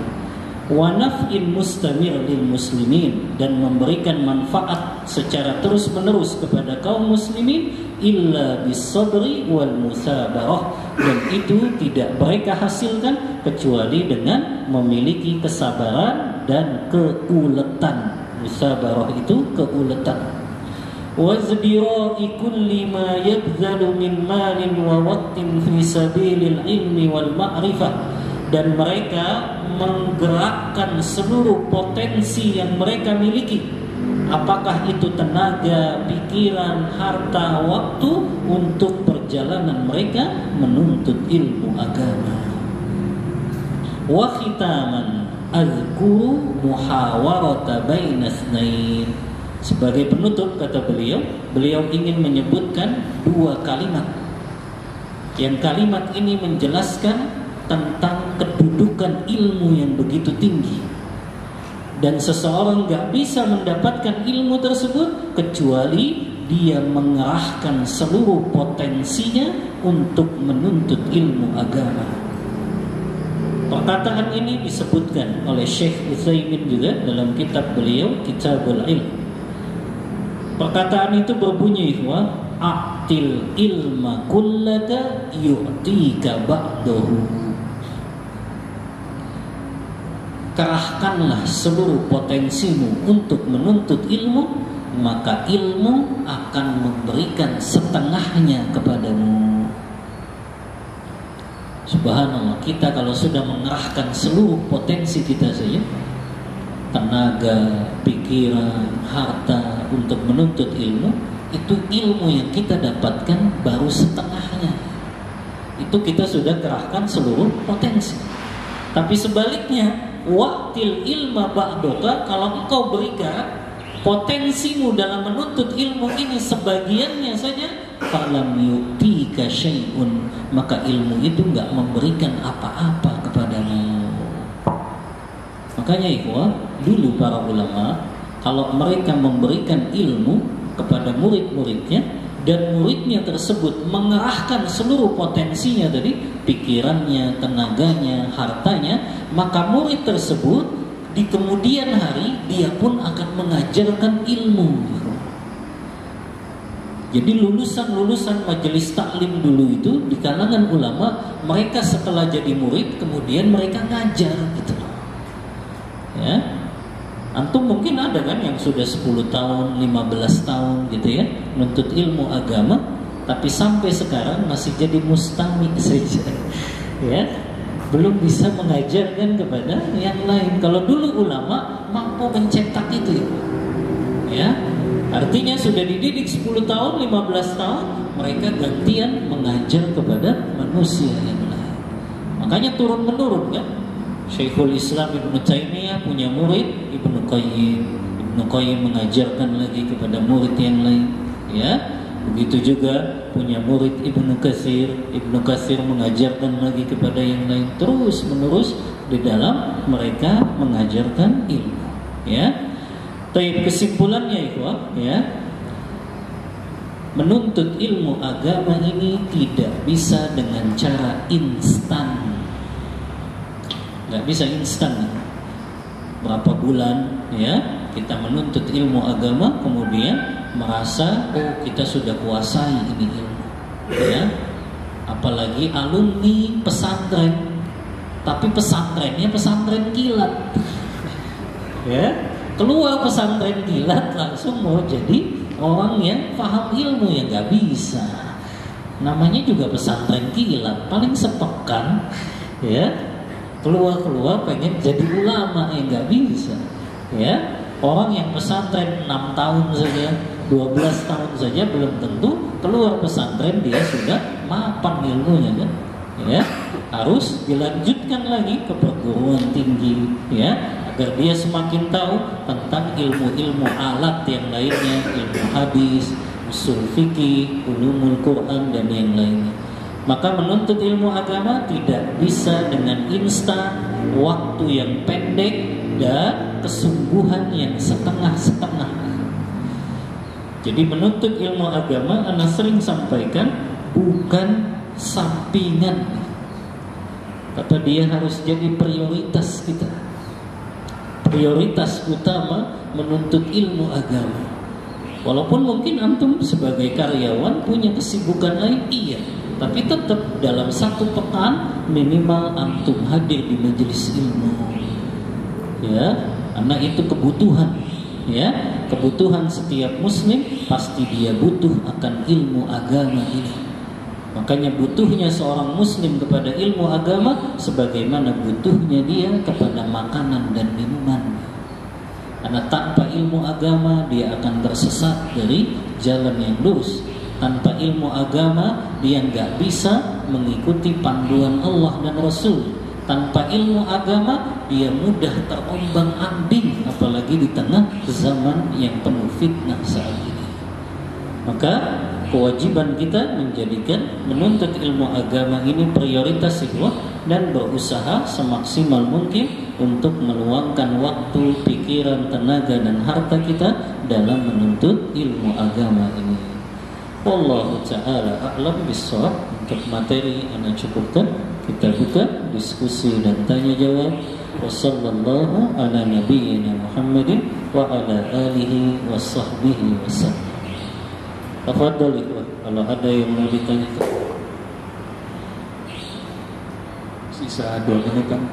Wa naf'in mustamir lil muslimin, dan memberikan manfaat secara terus-menerus kepada kaum muslimin, illa bisabri wal musabarah, dan itu tidak mereka hasilkan kecuali dengan memiliki kesabaran dan keuletan. Musabarah itu keuletan. Wazdira'i kulli ma yabdhalu min malin wa waqtin fi sabilil ilmi wal ma'rifah, dan mereka menggerakkan seluruh potensi yang mereka miliki, apakah itu tenaga, pikiran, harta, waktu, untuk perjalanan mereka menuntut ilmu agama. Wa khitaman azkuru muhawarata baina itsnain, sebagai penutup kata beliau ingin menyebutkan dua kalimat. Yang kalimat ini menjelaskan tentang kedudukan ilmu yang begitu tinggi, dan seseorang gak bisa mendapatkan ilmu tersebut kecuali dia mengerahkan seluruh potensinya untuk menuntut ilmu agama. Perkataan ini disebutkan oleh Syekh Utsaimin juga dalam kitab beliau Kitabul Ilm. Perkataan itu berbunyi, a'til ilma kullaka yu'tika ba'dahu, kerahkanlah seluruh potensimu untuk menuntut ilmu, maka ilmu akan memberikan setengahnya kepadamu. Subhanallah, kita kalau sudah mengerahkan seluruh potensi kita saja, tenaga, pikiran, harta, untuk menuntut ilmu, itu ilmu yang kita dapatkan baru setengahnya. Itu kita sudah kerahkan seluruh potensi. Tapi sebaliknya, waqtil ilma ba'doka, kalau engkau berikan potensimu dalam menuntut ilmu ini sebagiannya saja, falam yu'tika syai'un, maka ilmu itu enggak memberikan apa-apa kepadamu. Makanya ikhwah, dulu para ulama kalau mereka memberikan ilmu kepada murid-muridnya, dan muridnya tersebut mengerahkan seluruh potensinya tadi, pikirannya, tenaganya, hartanya, maka murid tersebut di kemudian hari dia pun akan mengajarkan ilmu. Jadi lulusan-lulusan majelis taklim dulu itu di kalangan ulama, mereka setelah jadi murid kemudian mereka ngajar gitu loh. Ya. Antum mungkin ada kan yang sudah 10 tahun, 15 tahun gitu ya, menuntut ilmu agama, tapi sampai sekarang masih jadi mustami saja. Ya, belum bisa mengajarkan kepada yang lain. Kalau dulu ulama mampu mencetak itu ya. Artinya sudah dididik 10 tahun, 15 tahun, mereka gantian mengajar kepada manusia yang lain. Makanya turun-menurun kan. Syekhul Islam Ibnu Taimiyah punya murid Ibnu Qayyim, Ibnu Ibnu Qayyim mengajarkan lagi kepada murid yang lain, ya. Begitu juga punya murid Ibnu Katsir mengajarkan lagi kepada yang lain, terus menerus di dalam mereka mengajarkan ilmu, ya. Tapi kesimpulannya ikhwah, ya, menuntut ilmu agama ini tidak bisa dengan cara instan. Nggak bisa instan. Berapa bulan, ya, kita menuntut ilmu agama kemudian merasa kita sudah kuasai ini ilmu, ya. Apalagi alumni pesantren, tapi pesantrennya pesantren kilat, ya. Keluar pesantren kilat langsung mau jadi orang yang paham ilmu, yang nggak bisa. Namanya juga pesantren kilat, paling sepekan, ya. Keluar pengen jadi ulama, yang nggak bisa, ya. Orang yang pesantren 6 tahun saja, 12 tahun saja belum tentu keluar pesantren dia sudah mapan ilmunya, kan? Ya, harus dilanjutkan lagi ke perguruan tinggi, ya, agar dia semakin tahu tentang ilmu-ilmu alat yang lainnya, ilmu hadis, usul fikih, ulumul Quran dan yang lainnya. Maka menuntut ilmu agama tidak bisa dengan instan, waktu yang pendek dan kesungguhan yang setengah-setengah. Jadi menuntut ilmu agama, Anda sering sampaikan, bukan sampingan, tapi dia harus jadi prioritas kita. Prioritas utama menuntut ilmu agama. Walaupun mungkin antum sebagai karyawan punya kesibukan lain, iya, tapi tetap dalam satu pekan minimal antum hadir di majelis ilmu, ya, karena itu kebutuhan, ya, kebutuhan setiap muslim, pasti dia butuh akan ilmu agama ini. Makanya butuhnya seorang muslim kepada ilmu agama sebagaimana butuhnya dia kepada makanan dan minuman. Karena tanpa ilmu agama dia akan tersesat dari jalan yang lurus. Tanpa ilmu agama dia nggak bisa mengikuti panduan Allah dan Rasul. Tanpa ilmu agama dia mudah terombang-ambing, apalagi di tengah zaman yang penuh fitnah saat ini. Maka kewajiban kita menjadikan menuntut ilmu agama ini prioritas ikhwah, dan berusaha semaksimal mungkin untuk meluangkan waktu, pikiran, tenaga dan harta kita dalam menuntut ilmu agama ini. Wallahu ta'ala a'lam bissawab. Untuk materi ana cukupkan, kita buka diskusi dan tanya jawab. Wassallallahu ala nabiyyina Muhammadin wa ala alihi washabbihi wasallam. Tafadhal ikhwan, kalau ada yang mau ditanyakan. Sisa 2 menit kan.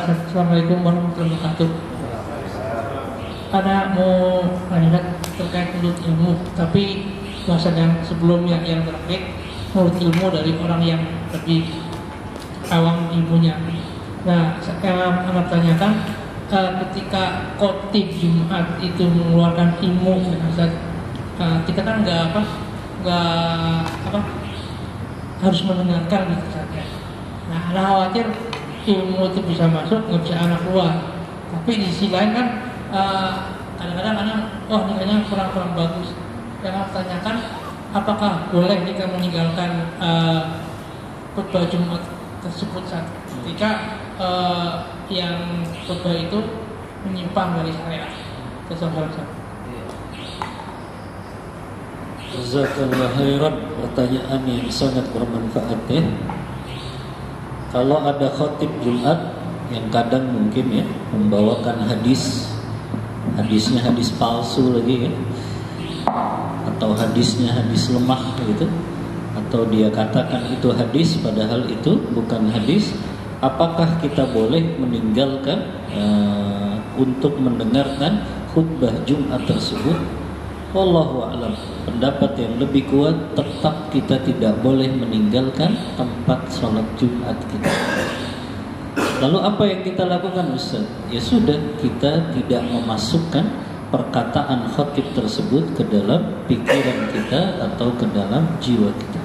Assalamualaikum warahmatullahi wabarakatuh. Ada mau tanya terkait menuntut ilmu, tapi bahasan yang sebelumnya yang terakhir, menuntut ilmu dari orang yang lebih awam ilmunya. Nah, saya akan tanyakan, ketika khotib Jumat itu mengeluarkan ilmu, kita kan nggak harus mendengarkan gitu saja. Nah, ada khawatir ilmu itu bisa masuk, nggak bisa anak keluar. Tapi di sisi lain kan kadang-kadang ini kayaknya kurang bagus. Yang harus tanyakan, apakah boleh jika meninggalkan khutbah Jumat tersebut saat ketika yang khutbah itu menyimpang dari syariat. Jazakallahu khairan, pertanyaan yang sangat bermanfaat, ya. Kalau ada khatib Jumat yang kadang mungkin, ya, membawakan hadisnya hadis palsu lagi, ya, atau hadisnya hadis lemah gitu, atau dia katakan itu hadis padahal itu bukan hadis, apakah kita boleh meninggalkan untuk mendengarkan khutbah Jumat tersebut? Wallahu a'lam. Pendapat yang lebih kuat, tetap kita tidak boleh meninggalkan tempat sholat Jumat kita. Lalu apa yang kita lakukan, Ustaz? Ya sudah, kita tidak memasukkan perkataan khatib tersebut ke dalam pikiran kita atau ke dalam jiwa kita.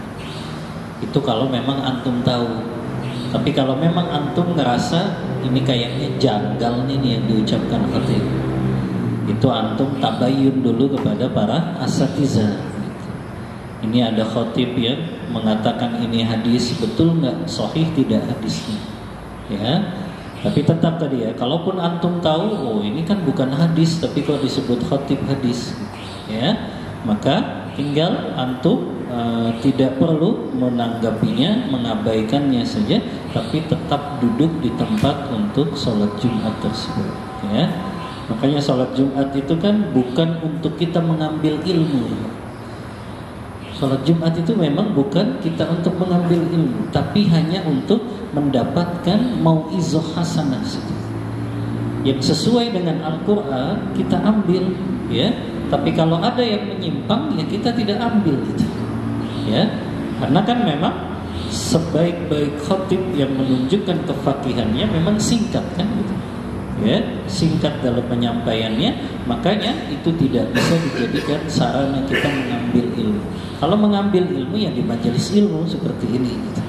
Itu kalau memang antum tahu. Tapi kalau memang antum ngerasa ini kayaknya janggal nih yang diucapkan khatib, itu antum tabayun dulu kepada para asatidzah. Ini ada khatib yang mengatakan ini hadis, betul nggak? Sahih tidak hadisnya? Ya. Tapi tetap tadi ya, kalaupun antum tahu, oh ini kan bukan hadis, tapi kok disebut khatib hadis, ya, maka tinggal antum tidak perlu menanggapinya, mengabaikannya saja, tapi tetap duduk di tempat untuk sholat Jumat tersebut. Ya, makanya sholat Jumat itu kan bukan untuk kita mengambil ilmu. Sholat Jumat itu memang bukan kita untuk mengambil ilmu, tapi hanya untuk mendapatkan mau'izah hasanah saja. Yang sesuai dengan Al-Quran kita ambil, ya. Tapi kalau ada yang menyimpang, ya kita tidak ambil itu, ya. Karena kan memang sebaik-baik khatib yang menunjukkan kefakihannya memang singkat kan, gitu. Ya, singkat dalam penyampaiannya, makanya itu tidak bisa dijadikan sarana kita mengambil ilmu. Kalau mengambil ilmu yang di majelis ilmu seperti ini, gitu.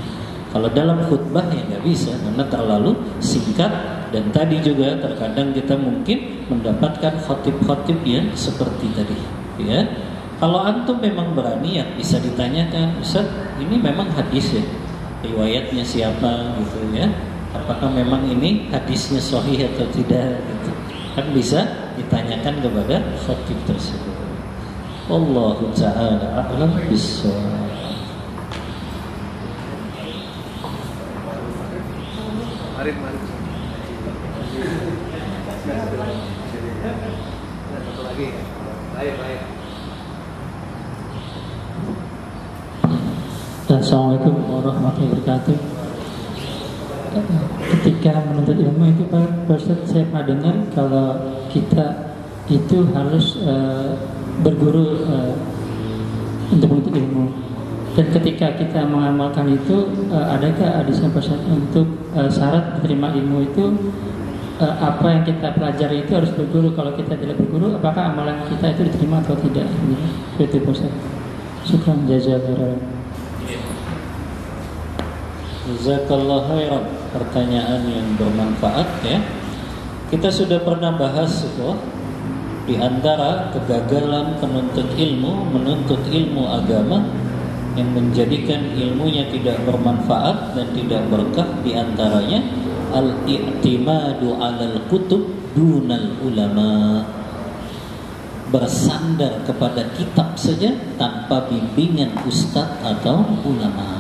Kalau dalam khutbah ya nggak bisa karena terlalu singkat, dan tadi juga terkadang kita mungkin mendapatkan khatib-khatib yang seperti tadi, ya. Kalau antum memang berani ya bisa ditanyakan, Ustaz, ini memang hadis ya, riwayatnya siapa gitu ya, apakah memang ini hadisnya sahih atau tidak gitu. Kan bisa ditanyakan kepada khatib tersebut. Wallahu ta'ala a'lam bishawab. Mari. Satu lagi. Baik. Assalamualaikum warahmatullahi wabarakatuh. Ketika menuntut ilmu itu Pak Ustaz, saya pernah dengar kalau kita itu harus berguru untuk menuntut ilmu. Dan ketika kita mengamalkan itu, adakah hadisnya Pak Ustaz untuk syarat diterima ilmu itu apa yang kita pelajari itu harus berguru. Kalau kita tidak berguru, apakah amalan kita itu diterima atau tidak? Itu Pak Ustaz. Syukran jazakallahu. Jazakallahu khairan. Pertanyaan yang bermanfaat ya. Kita sudah pernah bahas itu, di antara kegagalan penuntut ilmu agama yang menjadikan ilmunya tidak bermanfaat dan tidak berkah, di antaranya al-i'timadu 'alal kutub dunal ulama. Bersandar kepada kitab saja tanpa bimbingan ustadz atau ulama.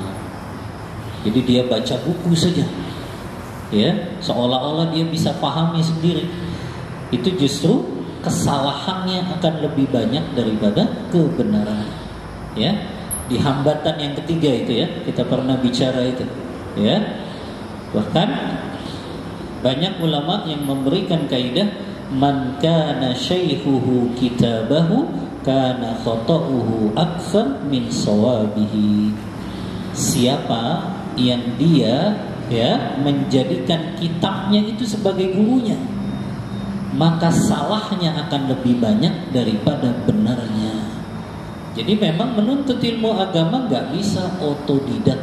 Jadi dia baca buku saja, ya, seolah-olah dia bisa pahami sendiri. Itu justru kesalahannya akan lebih banyak daripada kebenaran. Ya, di hambatan yang ketiga itu ya, kita pernah bicara itu, ya. Bahkan banyak ulama yang memberikan kaidah man kana syaikhuhu kitabahu kana khata'uhu aktsar min sawabihi. Siapa yang dia ya menjadikan kitabnya itu sebagai gurunya, maka salahnya akan lebih banyak daripada benarnya. Jadi memang menuntut ilmu agama nggak bisa otodidak.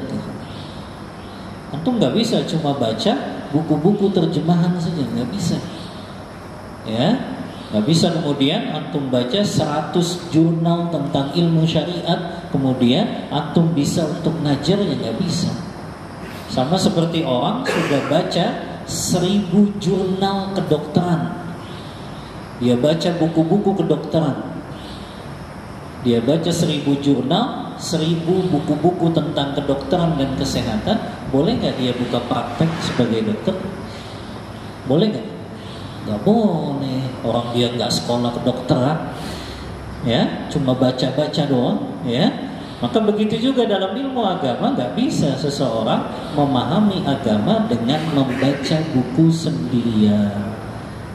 Antum nggak bisa cuma baca buku-buku terjemahan saja, nggak bisa. Ya, nggak bisa kemudian antum baca 100 jurnal tentang ilmu syariat, kemudian antum bisa untuk ngajarnya, nggak bisa. Sama seperti orang sudah baca 1000 jurnal kedokteran, dia baca buku-buku kedokteran, dia baca 1000 jurnal, 1000 buku-buku tentang kedokteran dan kesehatan, boleh nggak dia buka praktek sebagai dokter? Boleh nggak? Nggak boleh. Orang dia nggak sekolah kedokteran, ya, cuma baca-baca doang, ya. Maka begitu juga dalam ilmu agama, nggak bisa seseorang memahami agama dengan membaca buku sendirian.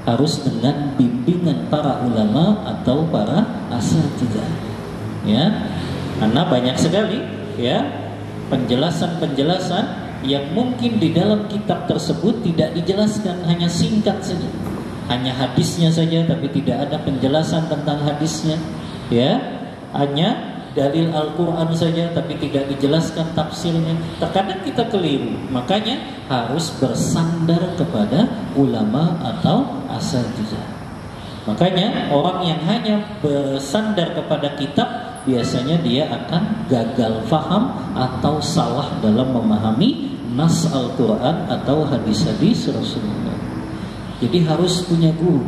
Harus dengan bimbingan para ulama atau para asatidzah. Ya, karena banyak sekali ya penjelasan-penjelasan yang mungkin di dalam kitab tersebut tidak dijelaskan, hanya singkat saja. hanya hadisnya saja tapi tidak ada penjelasan tentang hadisnya, ya, hanya dalil Al-Quran saja tapi tidak dijelaskan tafsirnya. Terkadang kita keliru, makanya harus bersandar kepada ulama atau asatidz. Makanya orang yang hanya bersandar kepada kitab biasanya dia akan gagal faham atau salah dalam memahami nas Al-Quran atau hadis-hadis Rasulullah. Jadi harus punya guru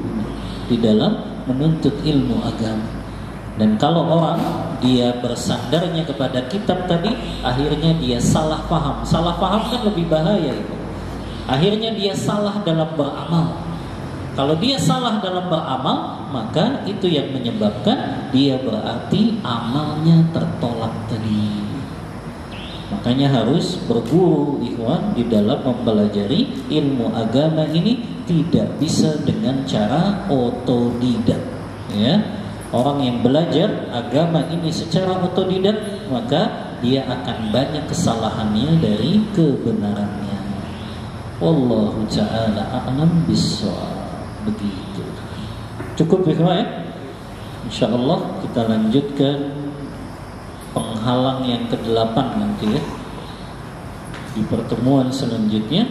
di dalam menuntut ilmu agama. Dan kalau orang dia bersandarnya kepada kitab tadi, akhirnya dia salah paham. Salah paham kan lebih bahaya itu. Akhirnya dia salah dalam beramal. Kalau dia salah dalam beramal, maka itu yang menyebabkan dia berarti amalnya tertolak tadi. Makanya harus berguru ikhwan di dalam mempelajari ilmu agama ini tidak bisa dengan cara otodidak, ya. Orang yang belajar agama ini secara otodidak, maka dia akan banyak kesalahannya dari kebenarannya. Wallahu ta'ala a'lam bissawab. Begitu. Cukup ya? Insyaallah kita lanjutkan penghalang yang ke-8 nanti ya, di pertemuan selanjutnya.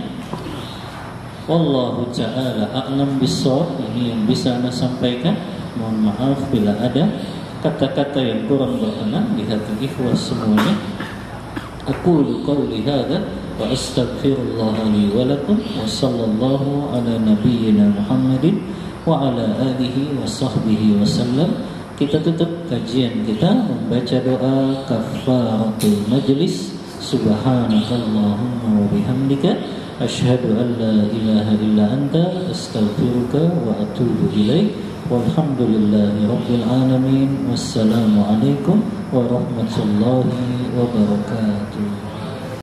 Wallahu ta'ala a'lam bissawab. Ini yang bisa Anda sampaikan. Mohon maaf bila ada kata-kata yang kurang berkenan di hati ikhwas semuanya. Aqulu qawli hadza wa astaghfirullah li wa lakum wa sallallahu ala nabiyyina Muhammadin wa ala alihi wa sahbihi wa sallam. Kita tutup kajian kita membaca doa kafaratul majlis. Subhanakallahumma wa bihamdika asyhadu an la ilaha illa anta astaghfiruka wa atubu ilaik. Walhamdulillahi rabbil alamin. Wassalamualaikum warahmatullahi wabarakatuh.